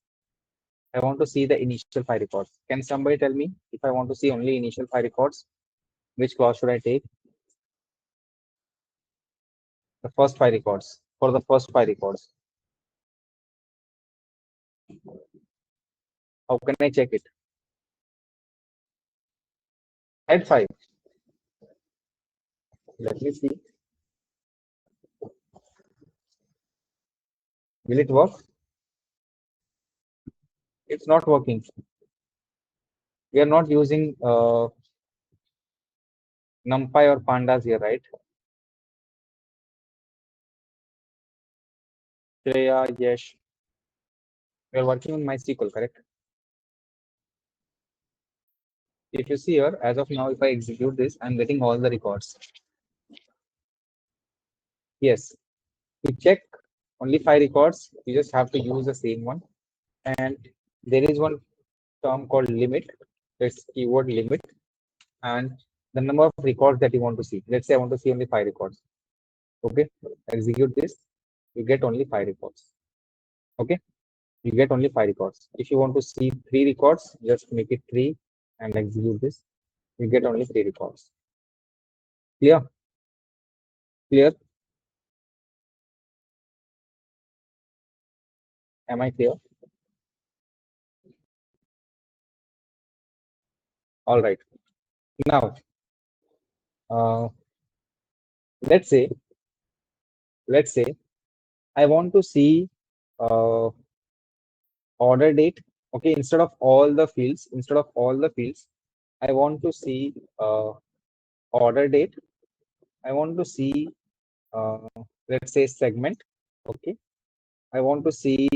I want to see the initial 5 records. Can somebody tell me if I want to see only initial 5 records, which clause should I take? The first 5 records. For the first 5 records, how can I check it? Head 5. Let me see. Will it work? It's not working. We are not using NumPy or pandas here, right? Yeah, yes. We are working on MySQL, correct? If you see here, as of now, if I execute this, I'm getting all the records. Yes. To check only 5 records, you just have to use the same one. And there is one term called limit. It's keyword limit. And the number of records that you want to see. Let's say I want to see only 5 records. Okay. Execute this. You get only 5 records. Okay. You get only 5 records. If you want to see 3 records, just make it 3 and execute this. You get only 3 records. Clear? Clear? Am I clear? All right. Now, let's say I want to see order date. Okay, instead of all the fields, I want to see order date. I want to see let's say segment. Okay, I want to see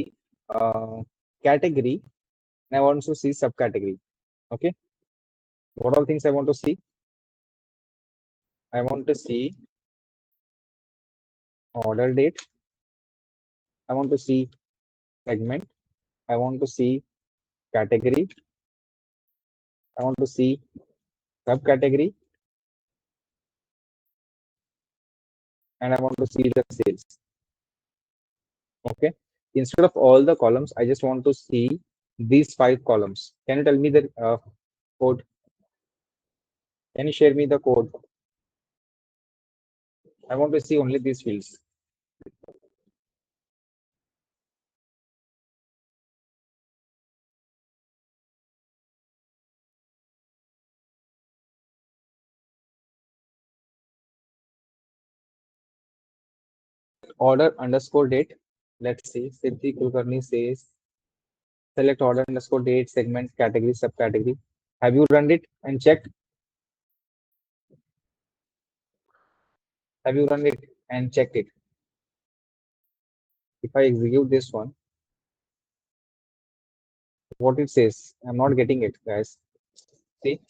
category, and I want to see subcategory. Okay, what all things I want to see? I want to see order date. I want to see segment. I want to see category. I want to see subcategory, and I want to see the sales. Okay. Instead of all the columns, I just want to see these 5 columns. Can you tell me the code? Can you share me the code? I want to see only these fields. order underscore date. Let's see. Siddhi Kulkarni says select order underscore date, segment, category, subcategory. Have you run it and checked? Have you run it and checked it? If I execute this one, what it says, I'm not getting it, guys. See,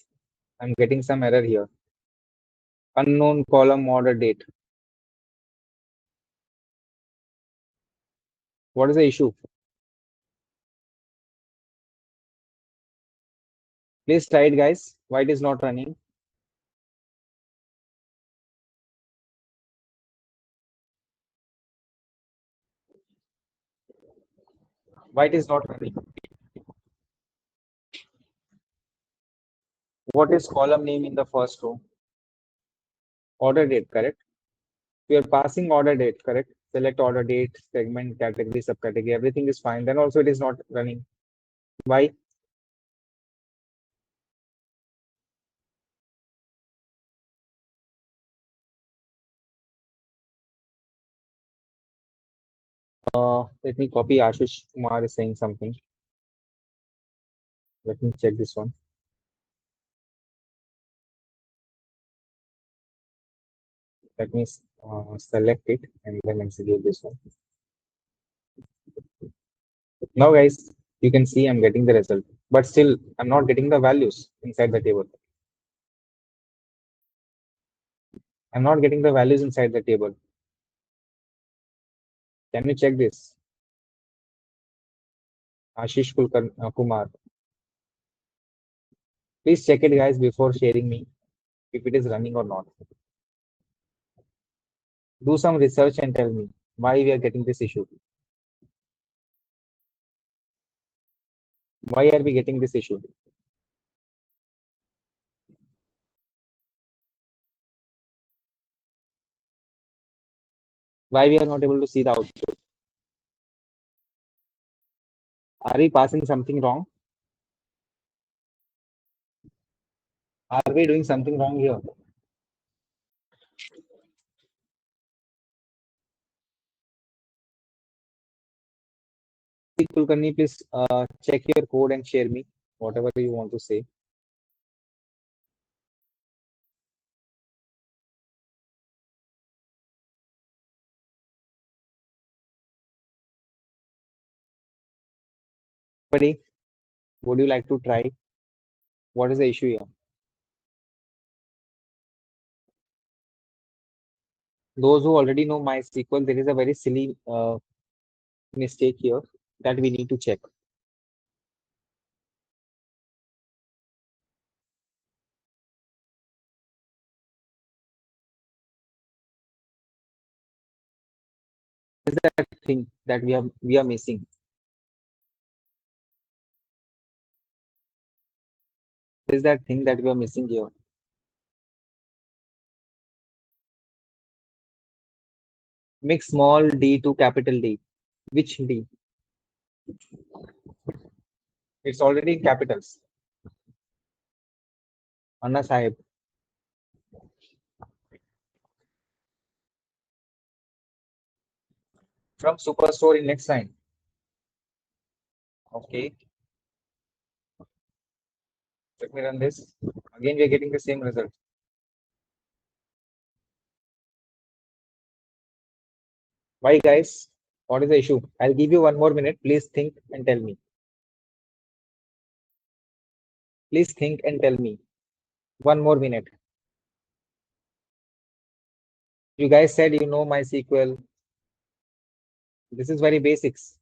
I'm getting some error here. Unknown column order date. What is the issue? Please try it, guys. Why it is not running? Why it is not running? What is column name in the first row? Order date, correct? We are passing order date, correct? Select order date, segment, category, subcategory, everything is fine. Then also it is not running. Why? Let me copy. Ashish Kumar is saying something. Let me check this one. Let me select it and then execute this one. Now, guys, you can see I'm getting the result, but still I'm not getting the values inside the table. I'm not getting the values inside the table. Can you check this? Ashish Kumar. Please check it, guys, before sharing me if it is running or not. Do some research and tell me why we are getting this issue. Why are we getting this issue? Why we are not able to see the output? Are we passing something wrong? Are we doing something wrong here? Kulkarni, please check your code and share me whatever you want to say. Buddy, would you like to try? What is the issue here? Those who already know MySQL, there is a very silly mistake here that we need to check. Is that thing that we are missing? Is that thing that we are missing here? Mix small d to capital D. Which D? It's already in capitals. Anna Sahib. From Superstore in next line. Okay. Let me run this. Again, we are getting the same result. Why, guys? What is the issue? I'll give you 1 more minute. Please think and tell me. Please think and tell me. 1 more minute. You guys said you know MySQL. This is very basics.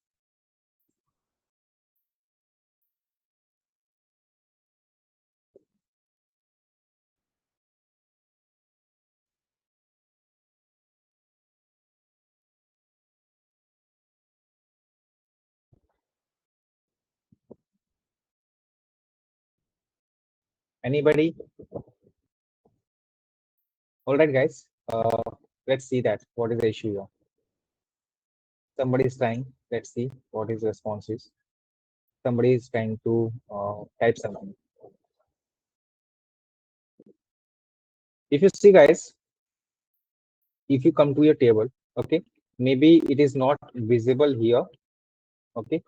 Anybody? All right, guys. Let's see that. What is the issue here? Somebody is trying. Let's see what his response is. Somebody is trying to type something. If you see, guys, if you come to your table, okay, maybe it is not visible here. Okay,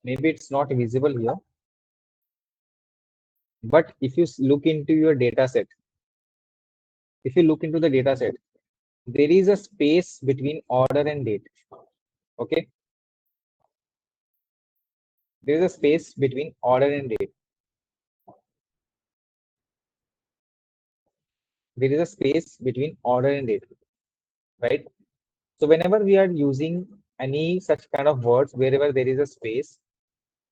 maybe it's not visible here. But if you look into your data set, if you look into the data set, there is a space between order and date. Okay, there is a space between order and date. There is a space between order and date, right? So whenever we are using any such kind of words, wherever there is a space,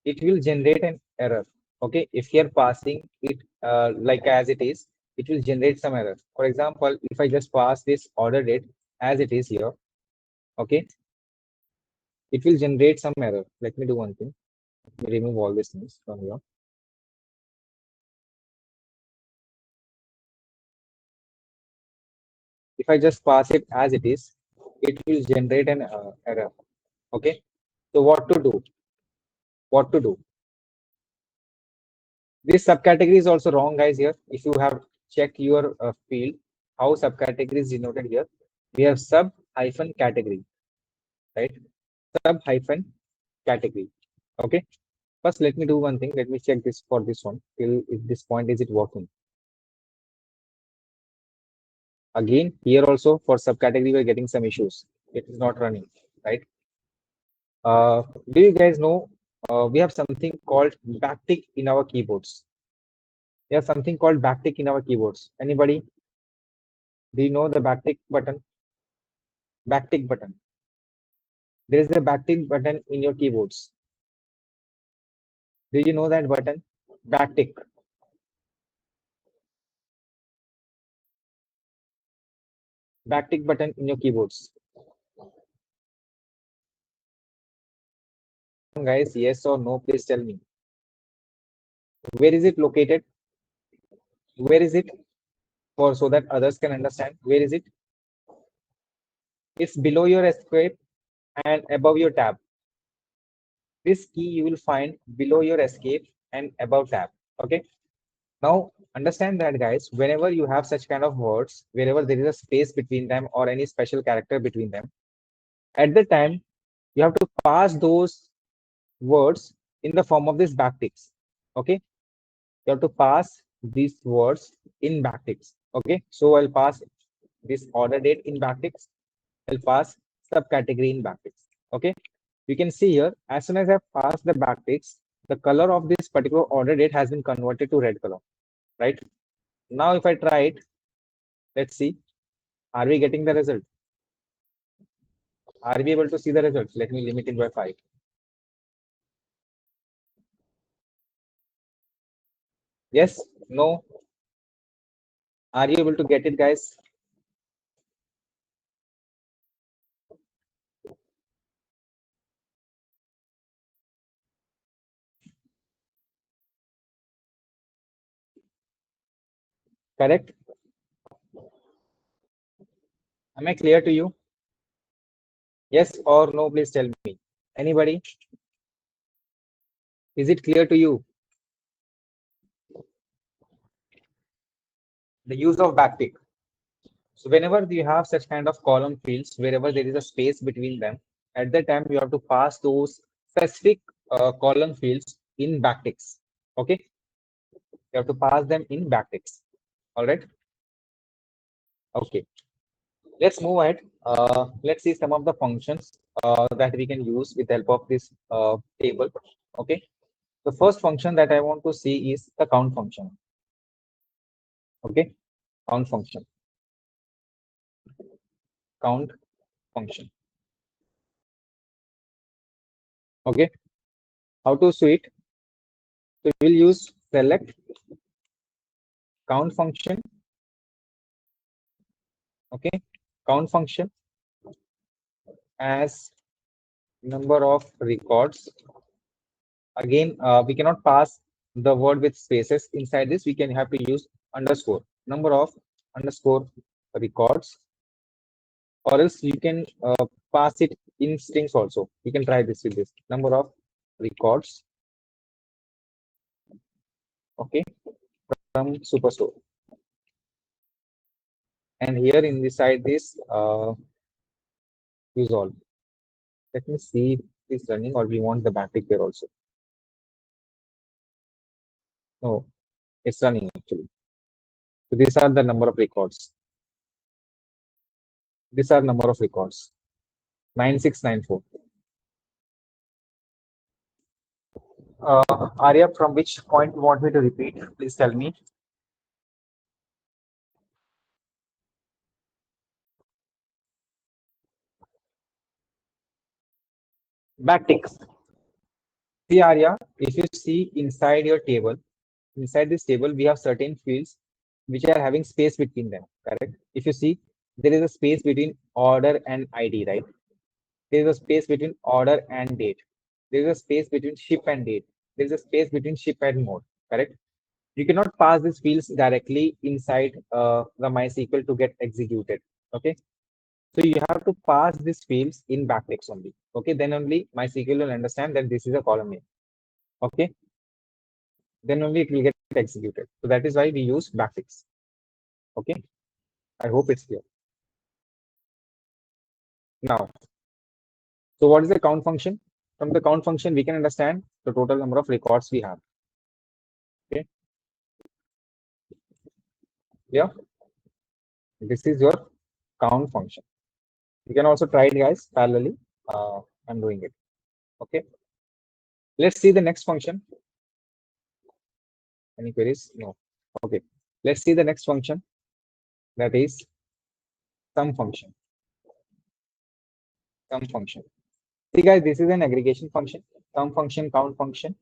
it will generate an error. Okay, if you are passing it like as it is, it will generate some error. For example, if I just pass this order date as it is here, okay, it will generate some error. Let me do one thing. Let me remove all these things from here. If I just pass it as it is, it will generate an error. Okay, so what to do? What to do? This subcategory is also wrong, guys. Here, if you have checked your field, how subcategory is denoted here, we have sub hyphen category, right? Sub hyphen category. Okay. First, let me do one thing. Let me check this for this one. Till if this point is it working? Again, here also for subcategory we're getting some issues. It is not running, right? Do you guys know we have something called backtick in our keyboards? We have something called backtick in our keyboards. Anybody? Do you know the backtick button? Backtick button. There is a backtick button in your keyboards. Do you know that button? Backtick. Backtick button in your keyboards. Guys, yes or no, please tell me. Where is it located? Where is it? For so that others can understand. Where is it? It's below your escape and above your tab. This key you will find below your escape and above tab. Okay. Now understand that, guys, whenever you have such kind of words, wherever there is a space between them or any special character between them, at the time you have to pass those words in the form of these backticks. Okay, you have to pass these words in backticks. Okay, so I'll pass this order date in backticks. I'll pass subcategory in backticks. Okay, you can see here, as soon as I pass the backticks, the color of this particular order date has been converted to red color, right? Now if I try it, let's see, are we getting the result? Are we able to see the results? Let me limit it by 5. Yes, no. Are you able to get it, guys? Correct? Am I clear to you? Yes or no, please tell me. Anybody? Is it clear to you? The use of backtick. So whenever you have such kind of column fields, wherever there is a space between them, at that time you have to pass those specific column fields in backticks. Okay, you have to pass them in backticks. All right. Okay, let's move ahead. Let's see some of the functions that we can use with the help of this table. Okay, the first function that I want to see is the count function. Okay, count function. Count function. Okay, how to see it? So we'll use select count function. Okay, count function as number of records. Again, we cannot pass the word with spaces. Inside this, we can have to use underscore, number of underscore records, or else you can pass it in strings also. You can try this with this number of records. Okay, from superstore. And here in beside this, use all. Let me see if it's running or we want the backtick here also. No, it's running actually. So these are the number of records. These are number of records. 9694. Arya, from which point you want me to repeat? Please tell me. Backticks. See, Arya, if you see inside your table, inside this table, we have certain fields which are having space between them, correct? If you see, there is a space between order and ID, right? There is a space between order and date. There is a space between ship and date. There is a space between ship and mode, correct? You cannot pass these fields directly inside the MySQL to get executed, okay? So you have to pass these fields in backticks only, okay? Then only MySQL will understand that this is a column name, okay? Then only it will get executed. So that is why we use backticks, okay? I hope it's clear. Now, so what is the count function? From the count function, we can understand the total number of records we have. Okay. Yeah. This is your count function. You can also try it, guys, parallelly. I'm doing it. Okay. Let's see the next function. Any queries? No. Okay. Let's see the next function. That is sum function. Sum function. See, guys, this is an aggregation function. Sum function, count function.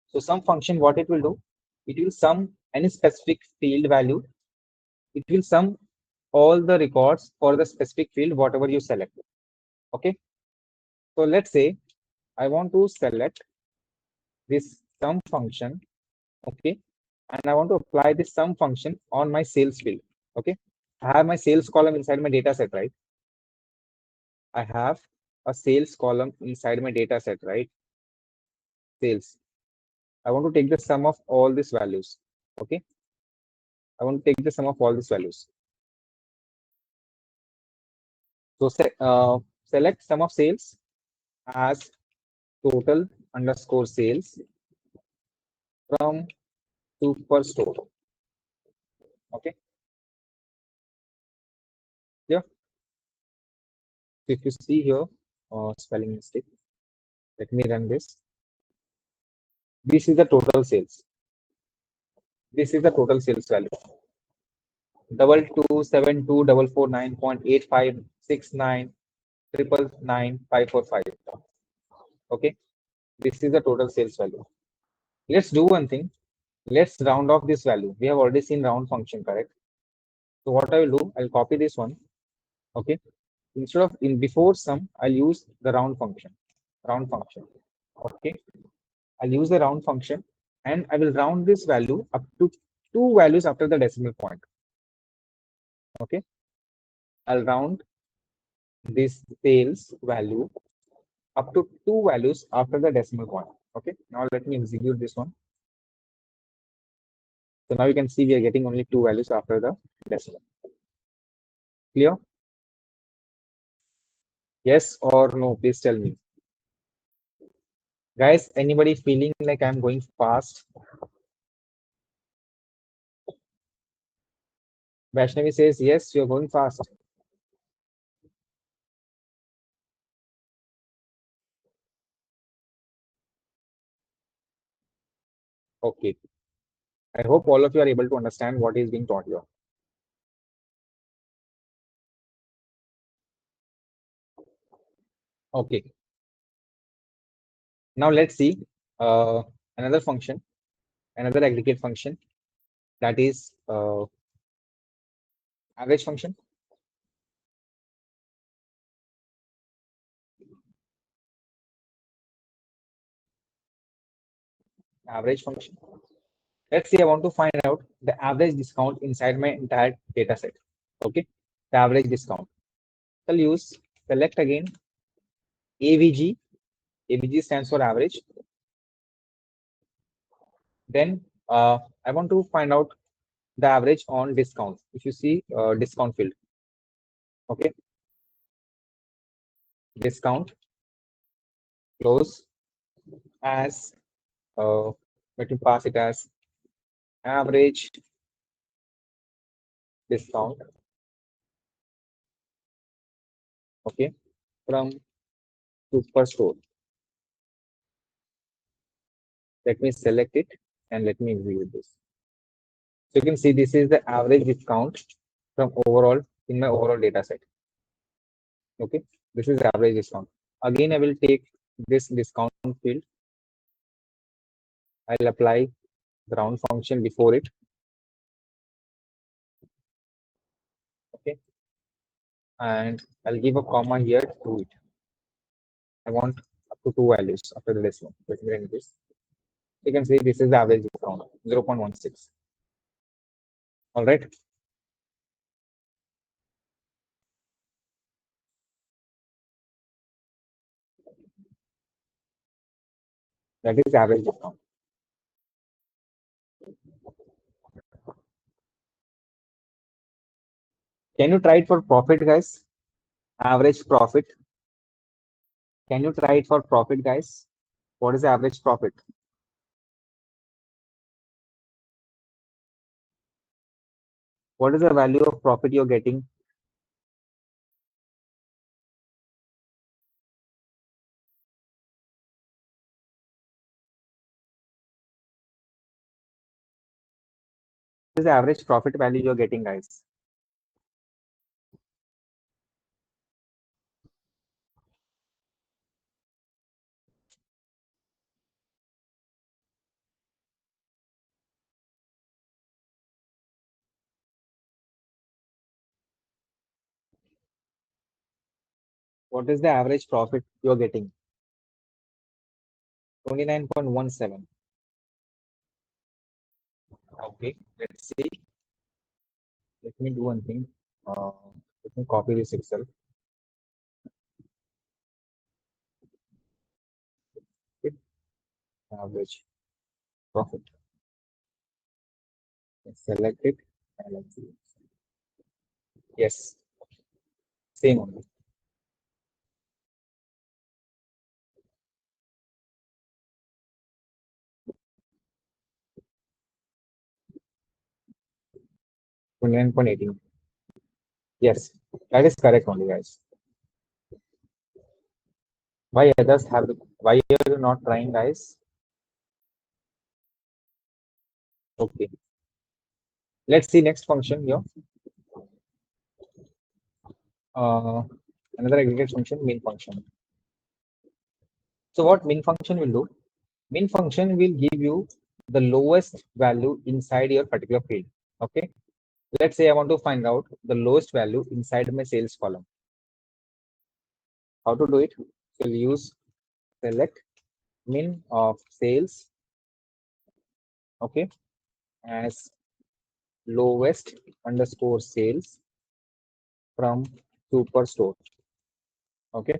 So sum function, what it will do? It will sum any specific field value. It will sum all the records for the specific field, whatever you select. Okay. So let's say I want to select this sum function. Okay. And I want to apply this sum function on my sales field. Okay. I have my sales column inside my data set, right? I have a sales column inside my data set, right? Sales. I want to take the sum of all these values. Okay. I want to take the sum of all these values. So select sum of sales as total underscore sales from superstore. Okay. Yeah. If you see here, spelling mistake. Let me run this. This is the total sales. This is the total sales value. 227244.8569 Okay. This is the total sales value. Let's do one thing. Let's round off this value. We have already seen round function, correct? So what I will do, I'll copy this one. Okay. Instead of before sum, I'll use the round function. Round function. Okay. I'll use the round function and I will round this value up to 2 values after the decimal point. Okay. I'll round this sales value up to 2 values after the decimal point. Okay. Now let me execute this one. So now you can see we are getting only 2 values after the decimal. Clear? Yes or no? Please tell me. Guys, anybody feeling like I'm going fast? Vaishnavi says, yes, you're going fast. Okay. I hope all of you are able to understand what is being taught here. Okay. Now let's see another function, another aggregate function, that is average function. Average function. Let's say I want to find out the average discount inside my entire data set. Okay, the average discount. I'll use select again AVG. AVG stands for average. Then I want to find out the average on discount. If you see discount field. Okay. discount close as let me pass it as average discount, okay, from superstore. Let me select it and let me execute this. So you can see this is the average discount from overall in my overall data set. Okay, this is average discount. Again, I will take this discount field. I'll apply the round function before it. Okay, and I'll give a comma here to it. I want up to 2 values after the decimal. Let me run this. You can see this is the average discount 0.16. All right. That is average discount. Can you try it for profit, guys? Average profit. Can you try it for profit, guys? What is the average profit? What is the value of profit you're getting? What is the average profit value you're getting, guys? What is the average profit you're getting? 29.17. Okay, let's see. Let me do one thing. Let me copy this itself. Okay. Average profit. Select it and let's see. Yes, same only. $29.18. Yes, that is correct only, guys. Why others have the, why are you not trying, guys? Okay. Let's see next function here. Another aggregate function, min function. So what min function will do? Min function will give you the lowest value inside your particular field. Okay. Let's say I want to find out the lowest value inside my sales column. How to do it? We'll use select min of sales, okay, as lowest underscore sales from superstore. Okay,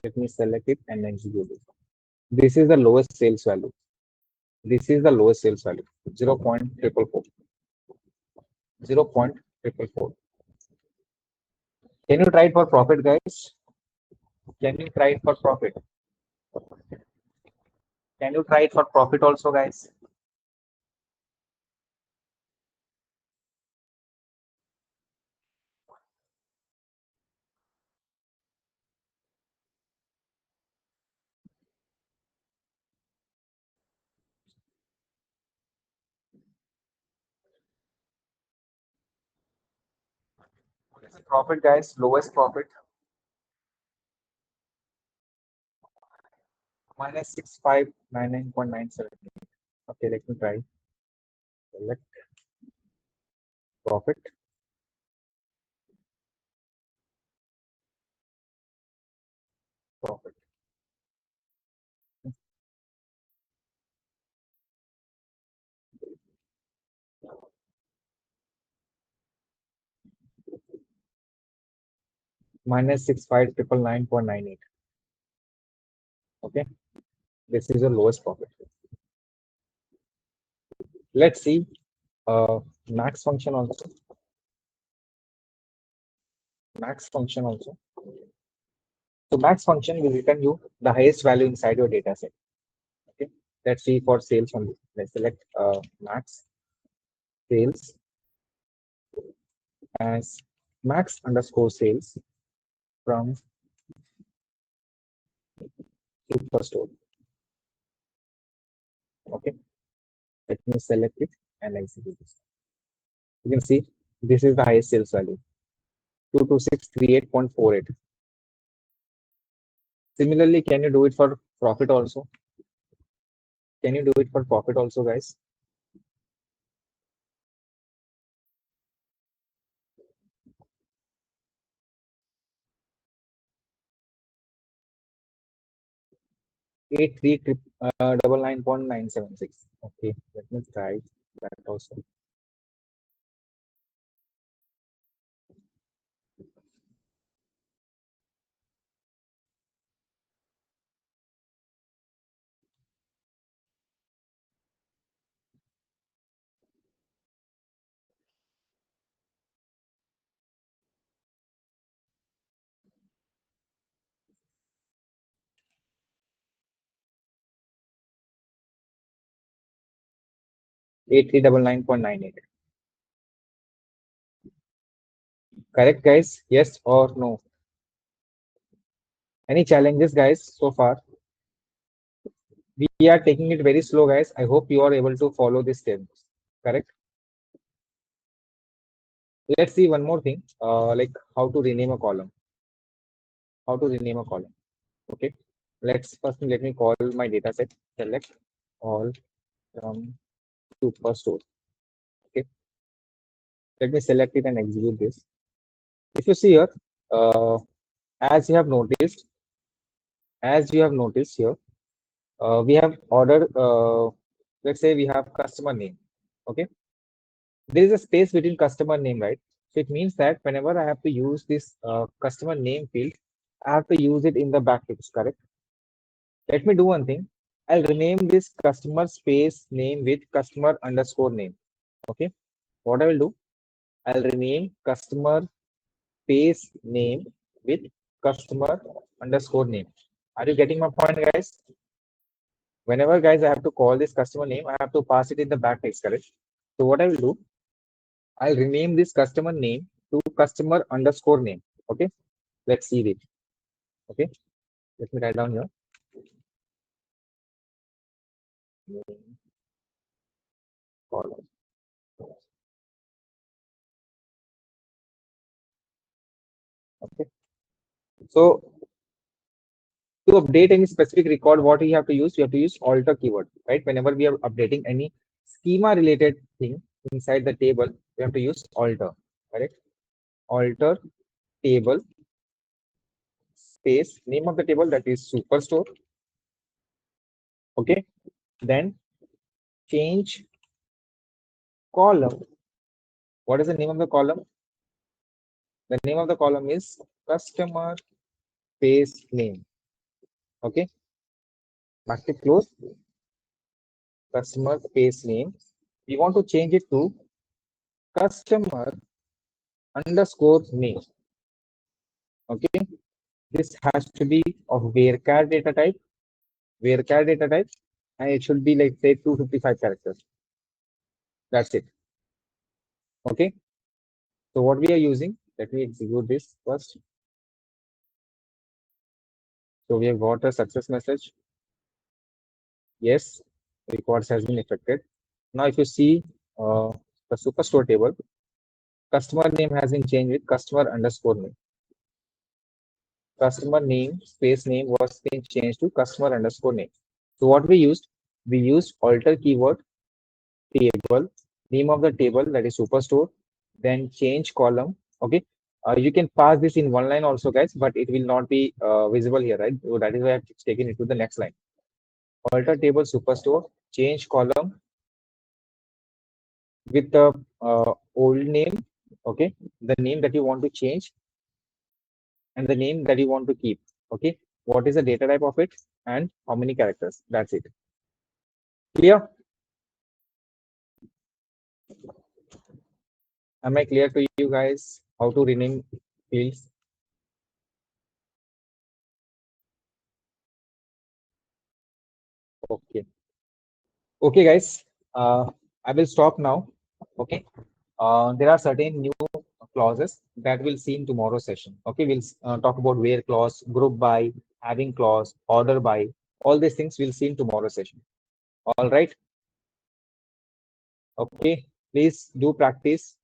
let me select it and execute it. This is the lowest sales value. This is the lowest sales value 0.444. 0.444. Can you try it for profit, guys? Can you try it for profit? Can you try it for profit also, guys? What is the profit, guys? Lowest profit. Minus 6599.97. Okay, let me try. Select profit. Profit. Minus 65,999.98. Okay, this is the lowest profit. Let's see max function also. Max function also. So max function will return you the highest value inside your data set. Okay, let's see for sales only. Let's select max sales as max underscore sales from superstore. Okay, let me select it and execute this. You can see this is the highest sales value, 22638.48. Similarly, can you do it for profit also? Can you do it for profit also, guys? Eight three double 9.976. Okay, let me try that also. Eight three double 9.98. Correct, guys? Yes or no? Any challenges, guys, so far? We are taking it very slow, guys. I hope you are able to follow this steps. Correct? Let's see one more thing, like how to rename a column. How to rename a column. Okay. Let's first let me call my data set. Select all from superstore. Okay. Let me select it and execute this. If you see here, uh, as you have noticed, here, we have ordered, let's say we have customer name. Okay, there is a space between customer name, right? So it means that whenever I have to use this customer name field, I have to use it in the brackets. Correct? Let me do one thing. I'll rename this customer space name with customer underscore name. Okay, what I will do, I'll rename customer space name with customer underscore name. Are you getting my point, guys? Whenever, guys, I have to call this customer name, I have to pass it in the backtext, correct? So what I will do, I'll rename this customer name to customer underscore name. Okay, let's see it. Okay, let me write down here. Name column. Okay, so to update any specific record, what we have to use? We have to use alter keyword, right? Whenever we are updating any schema related thing inside the table, we have to use alter, correct? Alter table space name of the table, that is superstore. Okay, then change column. What is the name of the column? The name of the column is customer space name. Okay, bracket close, customer space name. We want to change it to customer underscore name. Okay, this has to be of varchar data type, and it should be like say 255 characters. That's it. Okay, so what we are using, let me execute this first. So we have got a success message. Yes, records has been affected. Now if you see the superstore table, customer name has been changed with customer underscore name. Customer name space name was being changed to customer underscore name. So what we used alter keyword, table, name of the table, that is superstore, then change column. Okay, you can pass this in one line also, guys, but it will not be visible here, right? So that is why I've taken it to the next line. Alter table superstore, change column with the old name. Okay, the name that you want to change and the name that you want to keep. Okay, what is the data type of it and how many characters? That's it. Clear? Am I clear to you guys how to rename fields? Okay. Okay, guys. I will stop now. Okay. There are certain new clauses that we'll see in tomorrow's session. Okay, we'll talk about where clause, group by, having clause, order by, all these things we'll see in tomorrow's session. All right. Okay, please do practice.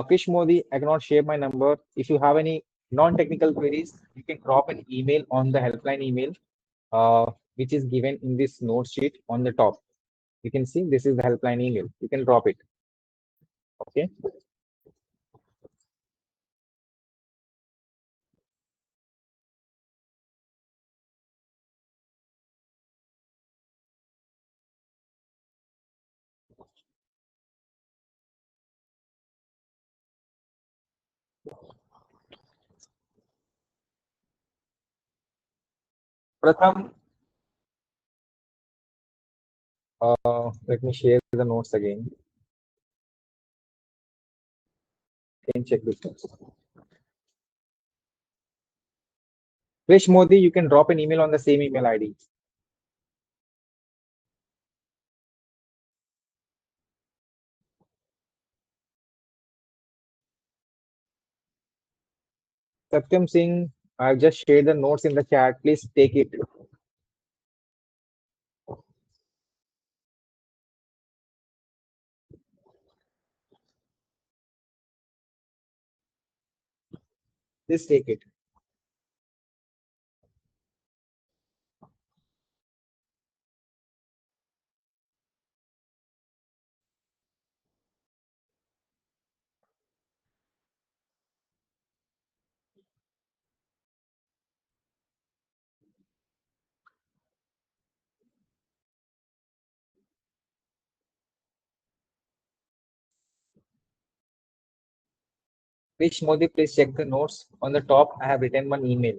Fish Modi, I cannot share my number. If you have any non-technical queries, you can drop an email on the helpline email, which is given in this note sheet on the top. You can see this is the helpline email. You can drop it. Okay. Pratham, let me share the notes again. You can check this notes. Fish Modi, you can drop an email on the same email ID. Satyam Singh, I've just shared the notes in the chat. Please take it. Please take it. Fish Modi, please check the notes. On the top, I have written one email.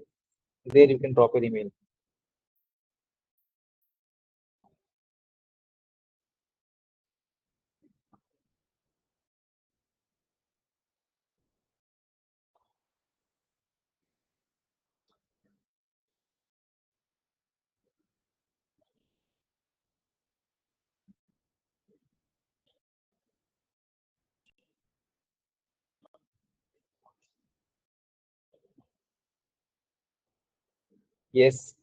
There you can drop your email. Yes.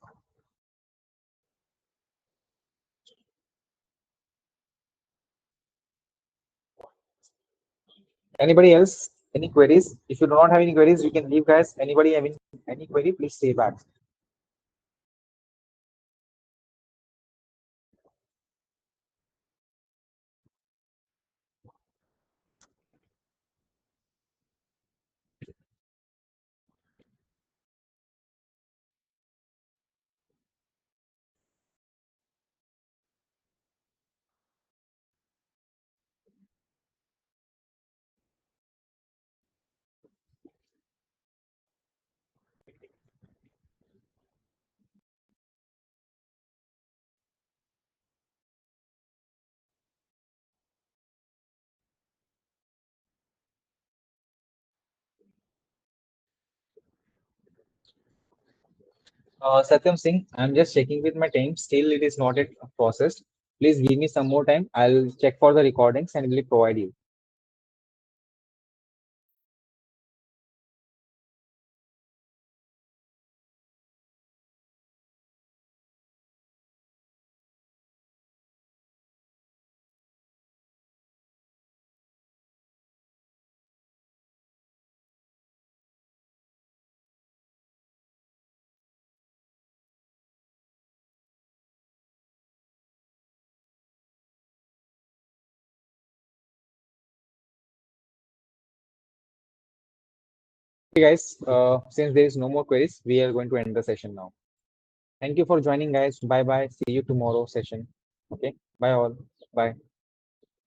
Anybody else? Any queries? If you do not have any queries, you can leave, guys. Anybody having any query, please stay back. Satyam Singh, I'm just checking with my team. Still, it is not yet processed. Please give me some more time. I'll check for the recordings and will provide you. Okay, guys. Since there is no more queries, we are going to end the session now. Thank you for joining, guys. Bye bye. See you tomorrow session. Okay. Bye all. Bye.